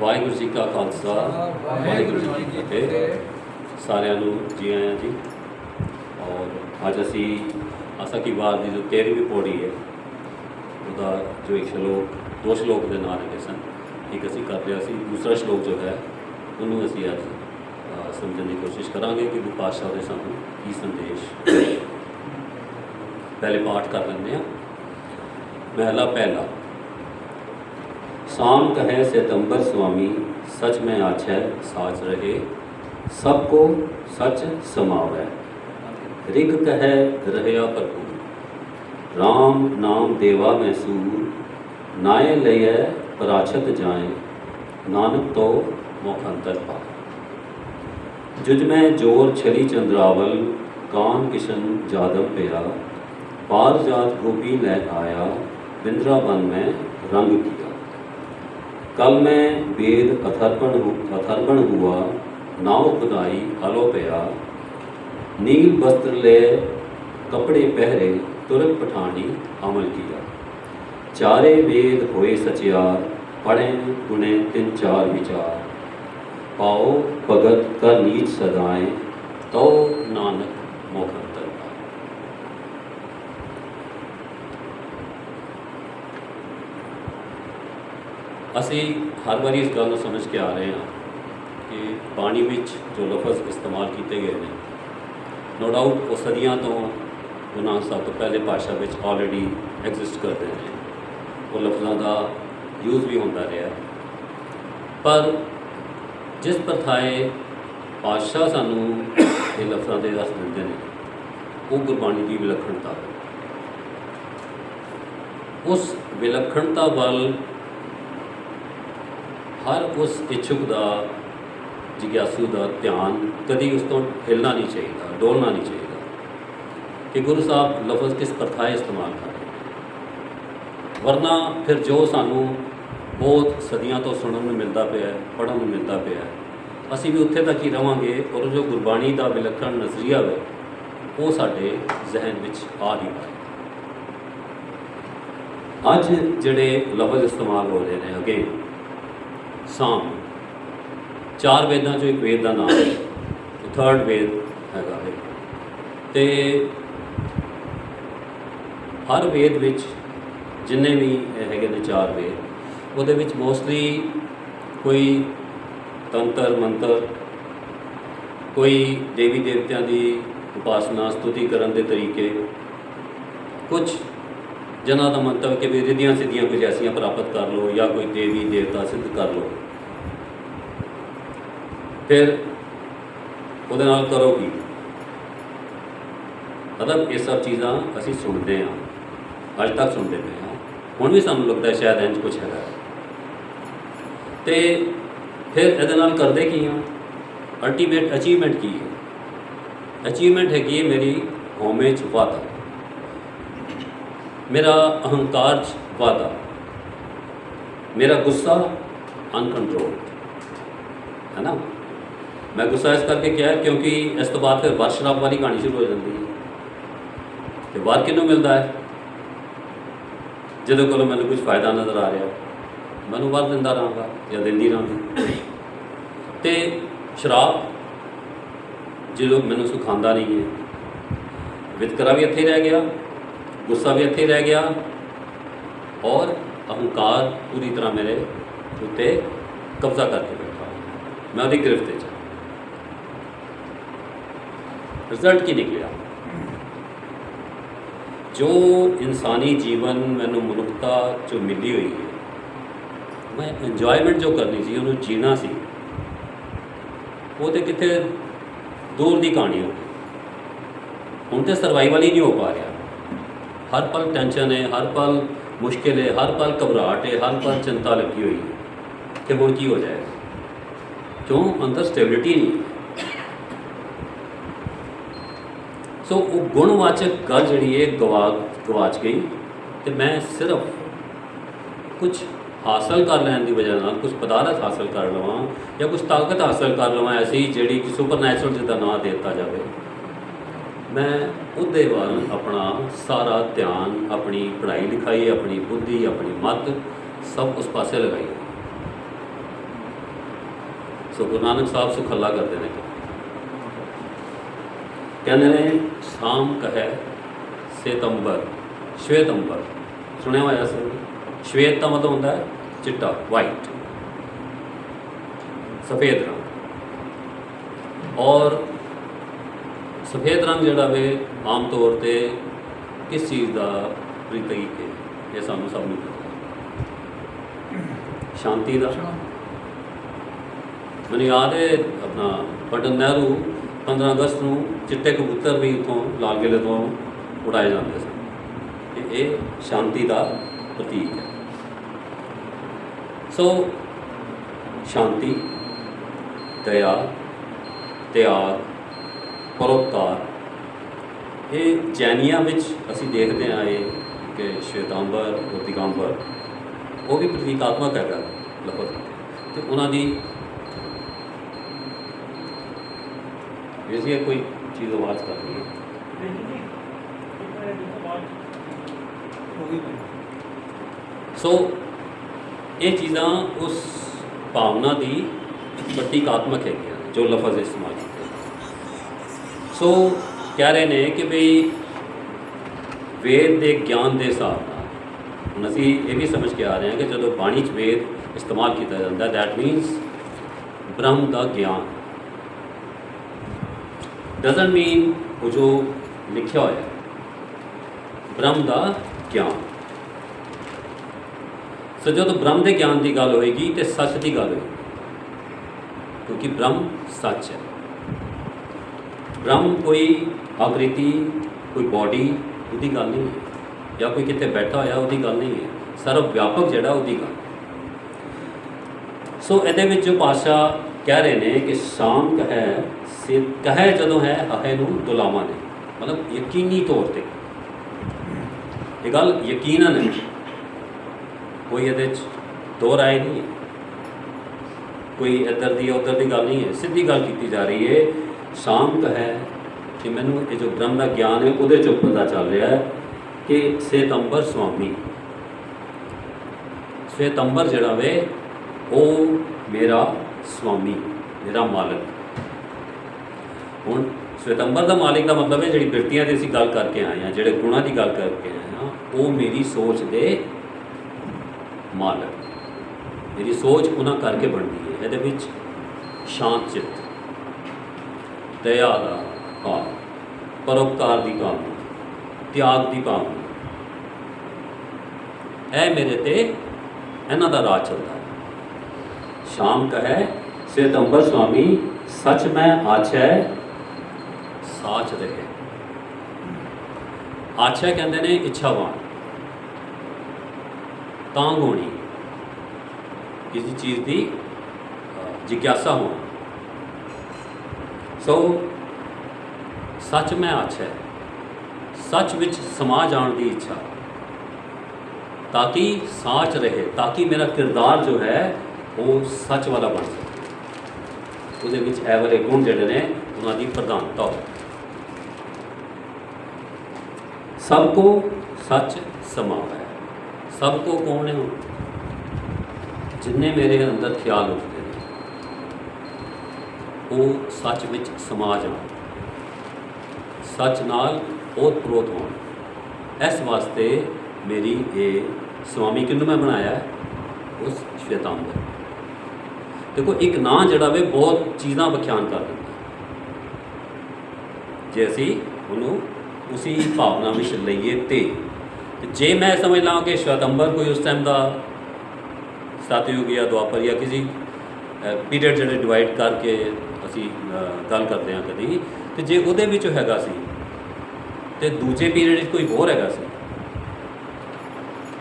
ਵਾਹਿਗੁਰੂ ਜੀ ਕਾ ਖਾਲਸਾ ਵਾਹਿਗੁਰੂ ਜੀ ਕੀ ਫਤਿਹ। ਸਾਰਿਆਂ ਨੂੰ ਜੀ ਆਇਆਂ ਜੀ। ਔਰ ਅੱਜ ਅਸੀਂ ਆਸਾ ਕੀ ਵਾਰ ਦੀ ਜੋ 13ਵੀਂ ਪੌੜੀ ਹੈ ਉਹਦਾ ਜੋ ਇੱਕ ਸ਼ਲੋਕ ਦੋ ਸ਼ਲੋਕ ਦੇ ਨਾਲ ਹੈਗੇ ਸਨ, ਇੱਕ ਅਸੀਂ ਕਰ ਲਿਆ ਸੀ, ਦੂਸਰਾ ਸ਼ਲੋਕ ਜੋ ਹੈ ਉਹਨੂੰ ਅਸੀਂ ਅੱਜ ਸਮਝਣ ਦੀ ਕੋਸ਼ਿਸ਼ ਕਰਾਂਗੇ ਕਿ ਗੁਰੂ ਪਾਤਸ਼ਾਹ ਦੇ ਸਾਨੂੰ ਕੀ ਸੰਦੇਸ਼। ਪਹਿਲੇ ਪਾਠ ਕਰ ਲੈਂਦੇ ਹਾਂ। ਮਹਿਲਾ ਪਹਿਲਾ। शाम कहे सितंबर स्वामी, सच में आछै साच रहे, सबको सच समावै। ऋग कहे रहया प्रभु, राम नाम देवा में सूर, नाय लय पराछत जाए, नानक तो मोखंतर पाए। जुज में जोर छली चंद्रावल, कान किशन जादव पेरा, पार जात गोपी लै आया, बिंद्रावन में रंग किया। कल में वेद अथर्पण हुआ, नाव खुदाई हलो पया, नील वस्त्र ले कपड़े पहरे, तुरंत पठानी अमल किया। चारे वेद होए सचियार, पढ़े गुणे तिन चार विचार, पाओ भगत कर नीच सदाएं, तो नानक मोखंतर पाए। ਅਸੀਂ ਹਰ ਵਾਰੀ ਇਸ ਗੱਲ ਨੂੰ ਸਮਝ ਕੇ ਆ ਰਹੇ ਹਾਂ ਕਿ ਬਾਣੀ ਵਿੱਚ ਜੋ ਲਫ਼ਜ਼ ਇਸਤੇਮਾਲ ਕੀਤੇ ਗਏ ਨੇ, ਨੋ ਡਾਊਟ ਉਹ ਸਦੀਆਂ ਤੋਂ ਗੁਰੂ ਨਾਨਕ ਸਾਹਿਬ ਤੋਂ ਪਹਿਲੇ ਭਾਸ਼ਾ ਵਿੱਚ ਆਲਰੇਡੀ ਐਗਜ਼ਿਸਟ ਕਰਦੇ ਨੇ। ਉਹ ਲਫ਼ਜ਼ਾਂ ਦਾ ਯੂਜ਼ ਵੀ ਹੁੰਦਾ ਰਿਹਾ, ਪਰ ਜਿਸ ਪ੍ਰਥਾਏ ਪਾਤਸ਼ਾਹ ਸਾਨੂੰ ਇਹ ਲਫ਼ਜ਼ਾਂ ਦੇ ਅਰਥ ਦਿੰਦੇ ਨੇ ਉਹ ਗੁਰਬਾਣੀ ਦੀ ਵਿਲੱਖਣਤਾ। ਉਸ ਵਿਲੱਖਣਤਾ ਵੱਲ ਹਰ ਉਸ ਇੱਛੁਕ ਦਾ, ਜਿਗਿਆਸੂ ਦਾ ਧਿਆਨ ਕਦੀ ਉਸ ਤੋਂ ਹਿੱਲਣਾ ਨਹੀਂ ਚਾਹੀਦਾ, ਡੋਲਣਾ ਨਹੀਂ ਚਾਹੀਦਾ ਕਿ ਗੁਰੂ ਸਾਹਿਬ ਲਫ਼ਜ਼ ਕਿਸ ਪ੍ਰਥਾਏ ਇਸਤੇਮਾਲ ਕਰ ਰਹੇ। ਵਰਨਾ ਫਿਰ ਜੋ ਸਾਨੂੰ ਬਹੁਤ ਸਦੀਆਂ ਤੋਂ ਸੁਣਨ ਨੂੰ ਮਿਲਦਾ ਪਿਆ, ਪੜ੍ਹਨ ਨੂੰ ਮਿਲਦਾ ਪਿਆ, ਅਸੀਂ ਵੀ ਉੱਥੇ ਤੱਕ ਹੀ ਰਵਾਂਗੇ ਔਰ ਜੋ ਗੁਰਬਾਣੀ ਦਾ ਵਿਲੱਖਣ ਨਜ਼ਰੀਆ ਹੈ ਉਹ ਸਾਡੇ ਜ਼ਹਿਨ ਵਿੱਚ ਆ ਨਹੀਂ ਪਾਏ। ਅੱਜ ਜਿਹੜੇ ਲਫ਼ਜ਼ ਇਸਤੇਮਾਲ ਹੋ ਰਹੇ ਨੇ, ਅਗੇਨ ਸਾਮ, ਚਾਰ ਵੇਦਾਂ 'ਚੋਂ ਇੱਕ ਵੇਦ ਦਾ ਨਾਮ ਹੈ, ਥਰਡ ਵੇਦ ਹੈਗਾ ਹੈ। ਅਤੇ ਹਰ ਵੇਦ ਵਿੱਚ ਜਿੰਨੇ ਵੀ ਹੈਗੇ ਨੇ ਚਾਰ ਵੇਦ, ਉਹਦੇ ਵਿੱਚ ਮੋਸਟਲੀ ਕੋਈ ਤੰਤਰ ਮੰਤਰ, ਕੋਈ ਦੇਵੀ ਦੇਵਤਿਆਂ ਦੀ ਉਪਾਸਨਾ ਸਤੁਤੀ ਕਰਨ ਦੇ ਤਰੀਕੇ, ਕੁਝ ਜਿਨ੍ਹਾਂ ਦਾ ਮੰਤਵ ਕਿ ਵੀ ਰਿੱਧੀਆਂ ਸਿੱਧੀਆਂ ਕੁਝ ਐਸੀਆਂ ਪ੍ਰਾਪਤ ਕਰ ਲਓ ਜਾਂ ਕੋਈ ਦੇਵੀ ਦੇਵਤਾ ਸਿੱਧ ਕਰ ਲਓ, ਫਿਰ ਉਹਦੇ ਨਾਲ ਕਰੋ ਕੀ। ਮਤਲਬ ਇਹ ਸਭ ਚੀਜ਼ਾਂ ਅਸੀਂ ਸੁਣਦੇ ਹਾਂ, ਅੱਜ ਤੱਕ ਸੁਣਦੇ ਪਏ ਹਾਂ, ਹੁਣ ਵੀ ਸਾਨੂੰ ਲੱਗਦਾ ਸ਼ਾਇਦ ਇੰਝ ਕੁਛ ਹੈਗਾ। ਅਤੇ ਫਿਰ ਇਹਦੇ ਨਾਲ ਕਰਦੇ ਕੀ ਹਾਂ? ਅਲਟੀਮੇਟ ਅਚੀਵਮੈਂਟ ਕੀ ਹੈ? ਅਚੀਵਮੈਂਟ ਹੈਗੀ ਹੈ ਮੇਰੀ ਹਉਮੈ 'ਚ ਵਾਧਾ, मेरा अहंकार वादा, मेरा गुस्सा अनकंट्रोल्ड है ना। मैं गुस्सा इस करके क्या है क्योंकि इस तो बाद फिर वार शराब वाली कहानी शुरू हो जाती है। तो वार किनों मिलता है? जो को मैंने कुछ फ़ायदा नज़र आ रहा, मैं वार दिंदा रहांगा या दिंदी रहांगी। तो शराब जो मैनू सुखांदा नहीं है, वितकरा भी इत्थे रह गया, गुस्सा भी इत्थे रह गया और अहंकार पूरी तरह मेरे उत्ते कब्जा करके बैठा, मैं उसकी गिरफ्त च। रिजल्ट की निकलिया? जो इंसानी जीवन मैनू मनुखता जो मिली हुई है, मैं इंजॉयमेंट जो करनी सी, उन्होंने जीना सी, वो तो कितने दूर की कहानी हो गई। हुण तो सर्वाइवल ही नहीं हो पा रहा, हर पल टेंशन है, हर पल मुश्किल है, हर पल घबराहट है, हर पल चिंता लगी हुई है कि हुण की हो जाएगा। क्यों? अंदर स्टेबिलिटी नहीं है। सो वो गुणवाचक गल जी है गवाच गई। तो मैं सिर्फ कुछ हासिल कर लैन की वजह नाल, कुछ पदार्थ हासिल कर लवां या कुछ ताकत हासिल कर लवां ऐसी जी सुपर नैचुरल जिदा ना देता जाए, मैं ਉਹਦੇ ਵੱਲ अपना सारा ध्यान, अपनी पढ़ाई लिखाई, अपनी बुद्धि, अपनी मत सब उस पासे लगाई। सो गुरु नानक साहब सुखला करते हैं, कहते ने शाम कहे श्वेतंबर, श्वेतंबर सुनिया होया सी। श्वेत का मतलब होता है चिट्टा, वाइट, सफ़ेद रंग। और सफ़ेद रंग जोड़ा वे आम तौर पर किस चीज़ का प्रतीक है, ये सानू सब नहीं पता। शांति का। मैंने याद है अपना पंडित नेहरू 15 अगस्त को चिट्टे कबूतर भी उतों लाल किले तो उड़ाए जाते सन। ये शांति का प्रतीक है। सो शांति, दया, त्याग, परोपकार, ये जैनियां विच असी देखते हैं ये कि श्वेतांबर और दिगंबर वो भी प्रतीकात्मक है लफज। तो उन्होंने वैसे कोई चीज़ आवाज़ कर रही है। सो ये चीज़ां उस भावना की प्रतीकात्मक है जो लफज इस्तेमाल किए। सो कह रहे हैं कि भाई वेद के ज्ञान के हिसाब हम असी ये भी समझ के आ रहे हैं कि जो बाणी च वेद इस्तेमाल किया जाता है दैट मीनस ब्रह्म का ज्ञान। डजंट मीन वो जो लिखा हुआ है, ब्रह्म का ज्ञान। सो जो तो ब्रह्म के ज्ञान की गल होएगी तो सच की गल होएगी, क्योंकि ब्रह्म सच है। ब्रह्म कोई आकृति, कोई बॉडी उसकी गल नहीं है, या कोई कितने बैठा होया उसकी गल नहीं है, सर्व व्यापक जड़ा उसकी गल। सो ये जो पातशाह कह रहे हैं कि शाम कहे जदों है अहे नूं दुलावा ने, मतलब यकीनी तौर पर ये गल यकीनन है, कोई ये दो राय नहीं है, कोई इधर दी उधर की गल नहीं है, सीधी गल की जा रही है। शाम कहे कि मैनू ये जो ब्रह्म का ज्ञान है वो चो पता चल रहा है कि श्वेतंबर स्वामी, श्वेतंबर जड़ा वे वो मेरा स्वामी, मेरा मालिक। हुण श्वेतंबर का मालिक का मतलब है जी बिरतियां की असीं गल करके आए हैं, जोड़े गुणों की गल करके आए हैं, वो मेरी सोच के मालिक, मेरी सोच उन्हां करके बनती है। ये विच शांत चित्त, दया का भाव, परोपकार की भावना, त्याग की भावना, यह मेरे ते इन्हां दा राज चलता है। शाम कहे श्वेतंबर स्वामी सच में आछै साच रहे। आछै कहते ने इच्छावान, तांग होनी, किसी चीज़ की जिज्ञासा होना। सो सच में आछै, सच विच समा जाने की इच्छा, ताकि साच रहे, ताकि मेरा किरदार जो है वो सच वाला बन सके, उसदे विच ऐ वाले गुण जिहड़े ने उन्हां दी प्रधानता हो। सबको सच समावा है। सबको कौन है? जिन्ने मेरे अंदर ख्याल उठते हैं वो सच विच समा जाण, सच नाल ओत प्रोत होण। इस वास्ते मेरी ये स्वामी किन्नू मैं बनाया उस श्वेतांबर। देखो एक नां जिहड़ा वे बहुत चीज़ां व्याख्यान कर दिंदा, जे असी उन्होंने उसी भावना में लईए तो जे मैं समझ ला कि श्वेतंबर कोई उस टाइम का सतयुग या द्वापर या किसी पीरियड जो डिवाइड करके असी गल करते हैं कभी, तो जे उहदे विच हैगा सी ते दूजे पीरियड कोई होर हैगा सी,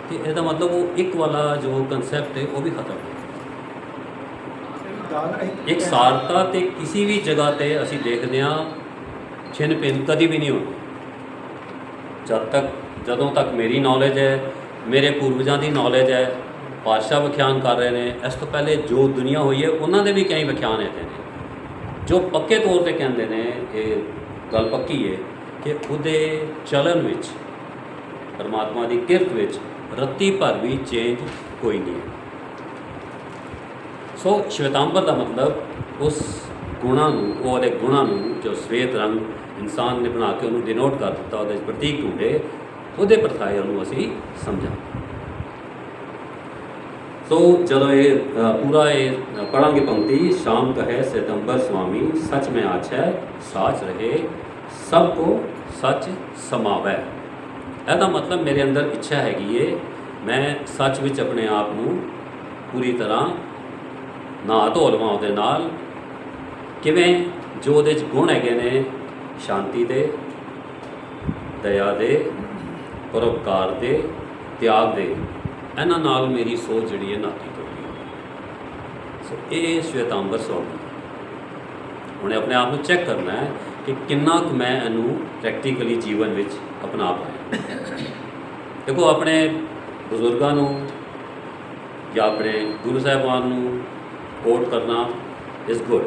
तो इसका मतलब वो एक वाला जो कंसैप्ट है वो भी खत्म है। एक सारता तो किसी भी जगह पर असी देखते हैं छिन भिन कभी भी नहीं होती। जदों तक मेरी नॉलेज है, मेरे पूर्वजों की नॉलेज है, पातशाह व्याख्यान कर रहे हैं, इस तो पहले जो दुनिया हुई है उन्होंने भी कई व्याख्यान इतने हैं जो पक्के तौर पर कहते हैं, ये गल पक्की है कि उहदे चलन विच, परमात्मा की किरत विच रत्ती भर भी चेंज कोई नहीं है। ਸੋ ਸ਼ਵੇਤਾਂਬਰ ਦਾ ਮਤਲਬ ਉਸ ਗੁਣਾਂ ਨੂੰ, ਉਹ ਵਾਲੇ ਗੁਣਾਂ ਨੂੰ ਜੋ ਸਵੇਤ ਰੰਗ ਇਨਸਾਨ ਨੇ ਬਣਾ ਕੇ ਉਹਨੂੰ ਡਿਨੋਟ ਕਰ ਦਿੱਤਾ, ਉਹਦੇ ਪ੍ਰਤੀਕ ਢੂੰਢੇ, ਉਹਦੇ ਪਰਥਾਏ ਉਹਨੂੰ ਅਸੀਂ ਸਮਝਾਂ। ਸੋ ਜਦੋਂ ਇਹ ਪੂਰਾ ਇਹ ਪੜਾਂਗੇ ਪੰਕਤੀ, ਸ਼ਾਮ ਕਹੇ ਸਤੰਬਰ ਸੁਆਮੀ ਸੱਚ ਮੈਂ ਆਛੈ ਸਾਚ ਰਹੇ ਸਭ ਕੋ ਸੱਚ ਸਮਾਵੈ। ਇਹਦਾ ਮਤਲਬ ਮੇਰੇ ਅੰਦਰ ਇੱਛਾ ਹੈਗੀ ਏ, ਮੈਂ ਸੱਚ ਵਿੱਚ ਆਪਣੇ ਆਪ ਨੂੰ ਪੂਰੀ ਤਰ੍ਹਾਂ ਨਹਾ ਧੋ ਲਵਾਂ ਉਹਦੇ ਨਾਲ। ਕਿਵੇਂ? ਜੋ ਉਹਦੇ 'ਚ ਗੁਣ ਹੈਗੇ ਨੇ, ਸ਼ਾਂਤੀ ਦੇ, ਦਇਆ ਦੇ, ਪਰਉਪਕਾਰ ਦੇ, ਤਿਆਗ ਦੇ, ਇਹਨਾਂ ਨਾਲ ਮੇਰੀ ਸੋਚ ਜਿਹੜੀ ਹੈ ਨਾਤੀ ਤੁਰਦੀ ਹੈ। ਸੋ ਇਹ ਸ਼ਵੇਤਾਂਬਰ ਸੁਆਮੀ ਹੁਣੇ ਆਪਣੇ ਆਪ ਨੂੰ ਚੈੱਕ ਕਰਨਾ ਹੈ ਕਿ ਕਿੰਨਾ ਕੁ ਮੈਂ ਇਹਨੂੰ ਪ੍ਰੈਕਟੀਕਲੀ ਜੀਵਨ ਵਿੱਚ ਅਪਣਾ ਪਾਇਆ। ਦੇਖੋ, ਆਪਣੇ ਬਜ਼ੁਰਗਾਂ ਨੂੰ ਜਾਂ ਆਪਣੇ ਗੁਰੂ ਸਾਹਿਬਾਨ ਨੂੰ ਕੋਟ ਕਰਨਾ ਇਜ਼ ਗੁੱਡ,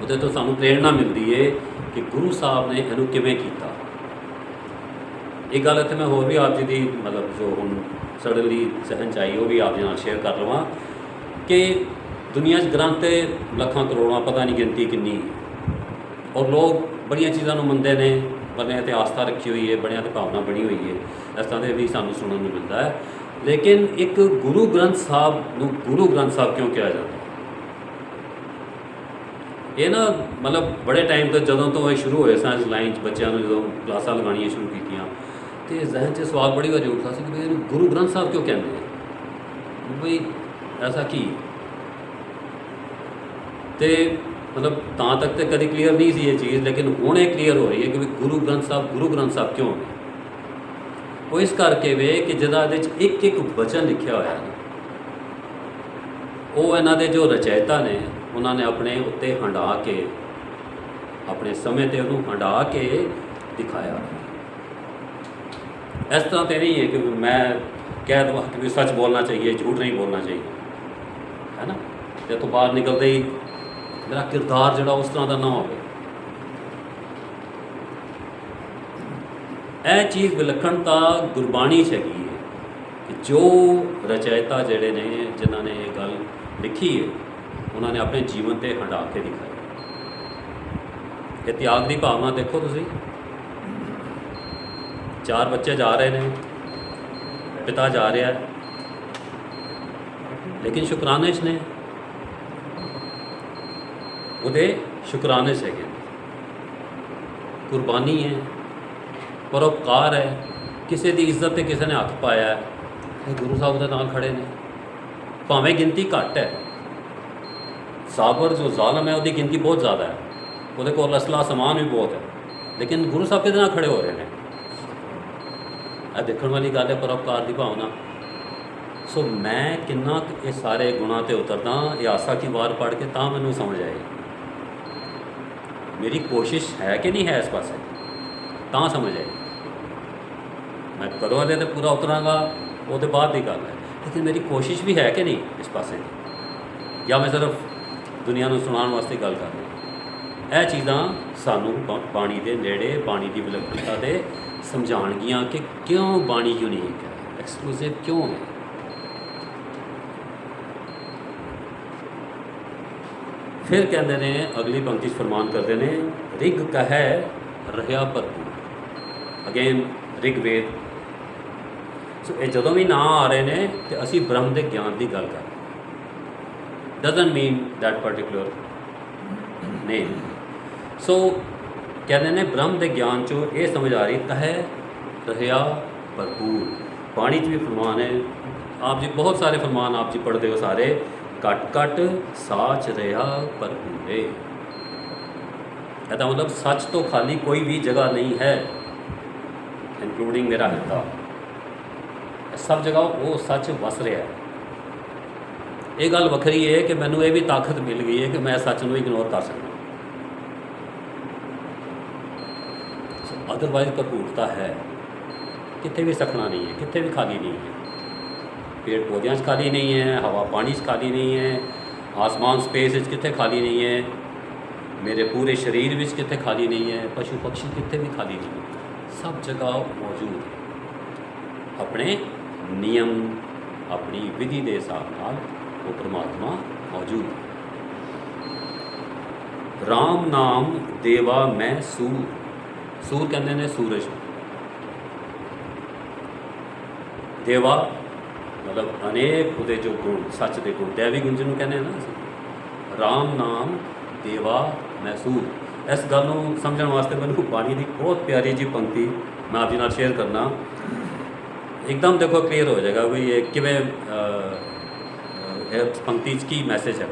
ਉਹਦੇ ਤੋਂ ਸਾਨੂੰ ਪ੍ਰੇਰਣਾ ਮਿਲਦੀ ਹੈ ਕਿ ਗੁਰੂ ਸਾਹਿਬ ਨੇ ਇਹਨੂੰ ਕਿਵੇਂ ਕੀਤਾ। ਇਹ ਗੱਲ ਇੱਥੇ ਮੈਂ ਹੋਰ ਵੀ ਆਪ ਜੀ ਦੀ ਮਤਲਬ ਜੋ ਹੁਣ ਸਡਨਲੀ ਸਹਿਨ 'ਚ ਆਈ ਉਹ ਵੀ ਆਪ ਜੀ ਨਾਲ ਸ਼ੇਅਰ ਕਰ ਲਵਾਂ ਕਿ ਦੁਨੀਆ 'ਚ ਗ੍ਰੰਥ ਲੱਖਾਂ ਕਰੋੜਾਂ, ਪਤਾ ਨਹੀਂ ਗਿਣਤੀ ਕਿੰਨੀ, ਔਰ ਲੋਕ ਬੜੀਆਂ ਚੀਜ਼ਾਂ ਨੂੰ ਮੰਨਦੇ ਨੇ, ਬਣਿਆਂ 'ਤੇ ਆਸਥਾ ਰੱਖੀ ਹੋਈ ਹੈ, ਬਣਿਆਂ 'ਤੇ ਭਾਵਨਾ ਬਣੀ ਹੋਈ ਹੈ, ਇਸ ਤਰ੍ਹਾਂ ਦੇ ਵੀ ਸਾਨੂੰ ਸੁਣਨ ਨੂੰ ਮਿਲਦਾ ਹੈ। ਲੇਕਿਨ ਇੱਕ ਗੁਰੂ ਗ੍ਰੰਥ ਸਾਹਿਬ ਨੂੰ ਗੁਰੂ ਗ੍ਰੰਥ ਸਾਹਿਬ ਕਿਉਂ ਕਿਹਾ ਜਾਂਦਾ? ਇਹ ਨਾ ਮਤਲਬ ਬੜੇ ਟਾਈਮ ਤੋਂ ਜਦੋਂ ਤੋਂ ਇਹ ਸ਼ੁਰੂ ਹੋਏ ਸਾਇੰਸ ਲਾਈਨ 'ਚ ਬੱਚਿਆਂ ਨੂੰ ਜਦੋਂ ਕਲਾਸਾਂ ਲਗਾਉਣੀਆਂ ਸ਼ੁਰੂ ਕੀਤੀਆਂ, ਤੇ ਜ਼ਹਿਨ 'ਚ ਸਵਾਲ ਬੜੀ ਵਾਰੀ ਉੱਠਦਾ ਸੀ ਕਿ ਵੀ ਇਹਨੂੰ ਗੁਰੂ ਗ੍ਰੰਥ ਸਾਹਿਬ ਕਿਉਂ ਕਹਿੰਦੇ ਆ, ਬਈ ਐਸਾ ਕੀ? ਤੇ ਮਤਲਬ ਤਾਂ ਤੱਕ ਤੇ ਕਦੀ ਕਲੀਅਰ ਨਹੀਂ ਸੀ ਇਹ ਚੀਜ਼, ਲੇਕਿਨ ਹੁਣ ਇਹ ਕਲੀਅਰ ਹੋ ਰਹੀ ਹੈ ਕਿ ਵੀ ਗੁਰੂ ਗ੍ਰੰਥ ਸਾਹਿਬ ਕਿਉਂ? ਉਹ ਇਸ ਕਰਕੇ ਵੇ ਕਿ ਜਿਹਦਾ ਇਹਦੇ 'ਚ ਇੱਕ ਇੱਕ ਵਚਨ ਲਿਖਿਆ ਹੋਇਆ ਹੈ, ਉਹ ਇਹਨਾਂ ਦੇ ਜੋ ਰਚੈਤਾ ਨੇ ਉਹਨਾਂ ਨੇ ਆਪਣੇ ਉੱਤੇ ਹੰਢਾ ਕੇ, ਆਪਣੇ ਸਮੇਂ 'ਤੇ ਉਹਨੂੰ ਹੰਢਾ ਕੇ ਦਿਖਾਇਆ। ਇਸ ਤਰ੍ਹਾਂ ਤੇ ਨਹੀਂ ਹੈ ਕਿ ਮੈਂ ਕਹਿ ਦਵਾਂ ਕਿ ਵੀ ਸੱਚ ਬੋਲਣਾ ਚਾਹੀਏ, ਝੂਠ ਨਹੀਂ ਬੋਲਣਾ ਚਾਹੀਏ, ਹੈ ਨਾ, ਤੇ ਤੋਂ ਬਾਹਰ ਨਿਕਲਦੇ ਹੀ ਮੇਰਾ ਕਿਰਦਾਰ ਜਿਹੜਾ ਉਸ ਤਰ੍ਹਾਂ ਦਾ ਨਾ ਹੋਵੇ। ਇਹ ਚੀਜ਼ ਵਿਲੱਖਣਤਾ ਗੁਰਬਾਣੀ 'ਚ ਹੈਗੀ ਹੈ ਕਿ ਜੋ ਰਚੈਤਾ ਜਿਹੜੇ ਨੇ, ਜਿਨ੍ਹਾਂ ਨੇ ਇਹ ਗੱਲ ਲਿਖੀ ਹੈ, ਉਹਨਾਂ ਨੇ ਆਪਣੇ ਜੀਵਨ 'ਤੇ ਹੰਢਾ ਕੇ ਦਿਖਾਇਆ। ਇਹ ਤਿਆਗ ਦੀ ਭਾਵਨਾ ਦੇਖੋ ਤੁਸੀਂ, 4 ਬੱਚੇ ਜਾ ਰਹੇ ਨੇ, ਪਿਤਾ ਜਾ ਰਿਹਾ, ਲੇਕਿਨ ਸ਼ੁਕਰਾਨੇ 'ਚ ਨੇ, ਉਹਦੇ ਸ਼ੁਕਰਾਨੇ 'ਚ ਹੈਗੇ, ਕੁਰਬਾਨੀ ਹੈ, ਪਰਉਪਕਾਰ ਹੈ, ਕਿਸੇ ਦੀ ਇੱਜ਼ਤ 'ਤੇ ਕਿਸੇ ਨੇ ਹੱਥ ਪਾਇਆ ਹੈ, ਇਹ ਗੁਰੂ ਸਾਹਿਬ ਦੇ ਨਾਲ ਖੜੇ ਨੇ। ਭਾਵੇਂ ਗਿਣਤੀ ਘੱਟ ਹੈ, ਸਾਬਰ ਜੋ ਜ਼ਾਲਮ ਹੈ ਉਹਦੀ ਗਿਣਤੀ ਬਹੁਤ ਜ਼ਿਆਦਾ ਹੈ, ਉਹਦੇ ਕੋਲ ਅਸਲਾ ਸਮਾਨ ਵੀ ਬਹੁਤ ਹੈ, ਲੇਕਿਨ ਗੁਰੂ ਸਾਹਿਬ ਕਿਹਦੇ ਨਾਲ ਖੜੇ ਹੋ ਰਹੇ ਨੇ? ਇਹ ਦੇਖਣ ਵਾਲੀ ਗੱਲ ਹੈ, ਪਰਉਪਕਾਰ ਦੀ ਭਾਵਨਾ। ਸੋ ਮੈਂ ਕਿੰਨਾ ਕੁ ਇਹ ਸਾਰੇ ਗੁਣਾਂ 'ਤੇ ਉਤਰਦਾ, ਇਹ ਆਸਾ ਕੀ ਵਾਰ ਪੜ੍ਹ ਕੇ ਤਾਂ ਮੈਨੂੰ ਸਮਝ ਆਏ ਮੇਰੀ ਕੋਸ਼ਿਸ਼ ਹੈ ਕਿ ਨਹੀਂ ਹੈ ਇਸ ਪਾਸੇ, ਤਾਂ ਸਮਝ ਆਏ। ਮੈਂ ਕਦੋਂ ਵਾਲੇ 'ਤੇ ਪੂਰਾ ਉਤਰਾਂਗਾ ਉਹਦੇ ਬਾਅਦ ਦੀ ਗੱਲ ਹੈ, ਲੇਕਿਨ ਮੇਰੀ ਕੋਸ਼ਿਸ਼ ਵੀ ਹੈ ਕਿ ਨਹੀਂ ਇਸ ਪਾਸੇ, ਜਾਂ ਮੈਂ ਸਿਰਫ ਦੁਨੀਆ ਨੂੰ ਸੁਣਾਉਣ ਵਾਸਤੇ ਗੱਲ ਕਰ ਰਿਹਾ। ਇਹ ਚੀਜ਼ਾਂ ਸਾਨੂੰ ਬਾਣੀ ਦੇ ਨੇੜੇ, ਬਾਣੀ ਦੀ ਵਿਲੱਖਣਤਾ ਦੇ ਸਮਝਾਉਣਗੀਆਂ ਕਿ ਕਿਉਂ ਬਾਣੀ ਯੂਨੀਕ ਹੈ, ਐਕਸਕਲੂਸਿਵ ਕਿਉਂ ਹੈ। ਫਿਰ ਕਹਿੰਦੇ ਨੇ, ਅਗਲੀ ਪੰਕਤੀ 'ਚ ਫਰਮਾਨ ਕਰਦੇ ਨੇ, ਰਿਗ ਕਹੈ ਰਹਿਆ ਭਰਪੂਰ। ਅਗੇਨ ਰਿਗਵੇਦ। ਸੋ ਇਹ ਜਦੋਂ ਵੀ ਨਾਂ ਆ ਰਹੇ ਨੇ ਤੇ ਅਸੀਂ ਬ੍ਰਹਮ ਦੇ ਗਿਆਨ ਦੀ ਗੱਲ ਕਰ ਰਹੇ, ਡਜ਼ਨਟ ਮੀਨ ਦੈਟ ਪਰਟੀਕੂਲਰ ਨੇਮ। ਸੋ ਕਹਿੰਦੇ ਨੇ ਬ੍ਰਹਮ ਦੇ ਗਿਆਨ 'ਚੋਂ ਇਹ ਸਮਝ ਆ ਰਹੀ, ਕਹੈ ਰਹਿਆ ਭਰਪੂਰ। ਬਾਣੀ 'ਚ ਵੀ ਫਰਮਾਨ ਹੈ, ਆਪ ਜੀ ਬਹੁਤ ਸਾਰੇ ਫਰਮਾਨ ਆਪ ਜੀ ਪੜ੍ਹਦੇ ਹੋ ਸਾਰੇ, ਘਟ ਘਟ ਸਾਚ ਰਿਹਾ ਭਰਪੂਰੇ। ਇਹਦਾ ਮਤਲਬ ਸੱਚ ਤੋਂ ਖਾਲੀ ਕੋਈ ਵੀ ਜਗ੍ਹਾ ਨਹੀਂ ਹੈ, ਇਨਕਲੂਡਿੰਗ ਮੇਰਾ ਹਿਰਦਾ, ਸਭ ਜਗ੍ਹਾ ਉਹ ਸੱਚ ਵਸ ਰਿਹਾ ਹੈ। ਇਹ ਗੱਲ ਵੱਖਰੀ ਹੈ ਕਿ ਮੈਨੂੰ ਇਹ ਵੀ ਤਾਕਤ ਮਿਲ ਗਈ ਹੈ ਕਿ ਮੈਂ ਸੱਚ ਨੂੰ ਇਗਨੋਰ ਕਰ ਸਕਦਾ, ਅਦਰਵਾਈਜ਼ ਭਰਪੂਰਤਾ ਹੈ, ਕਿਤੇ ਵੀ ਸਖਣਾ ਨਹੀਂ ਹੈ, ਕਿਤੇ ਵੀ ਖਾਲੀ ਨਹੀਂ ਹੈ। पेड़ पौधों से खाली नहीं है, हवा पानी से खाली नहीं है, आसमान स्पेस कितने खाली नहीं है, मेरे पूरे शरीर में कितने खाली नहीं है, पशु पक्षी कितने भी खाली नहीं है, सब जगह मौजूद है। अपने नियम, अपनी विधि के हिसाब नाल वो परमात्मा मौजूद है। राम नाम देवा मैं सूर, सूर कहते ने सूरज, देवा मतलब अनेक उहदे जो गुण सच के गुण दैवी गुण जिन्होंने कहने ना ਅਸੀਂ। राम नाम देवा मैं सूर। इस गल ਨੂੰ ਸਮਝਣ ਵਾਸਤੇ ਮੈਨੂੰ ਬਾਣੀ ਦੀ ਬਹੁਤ ਪਿਆਰੀ ਜੀ ਪੰਕਤੀ मैं आप जी नाल शेयर करना, एकदम देखो क्लियर हो जाएगा भी ये किवें पंक्ति च की मैसेज है।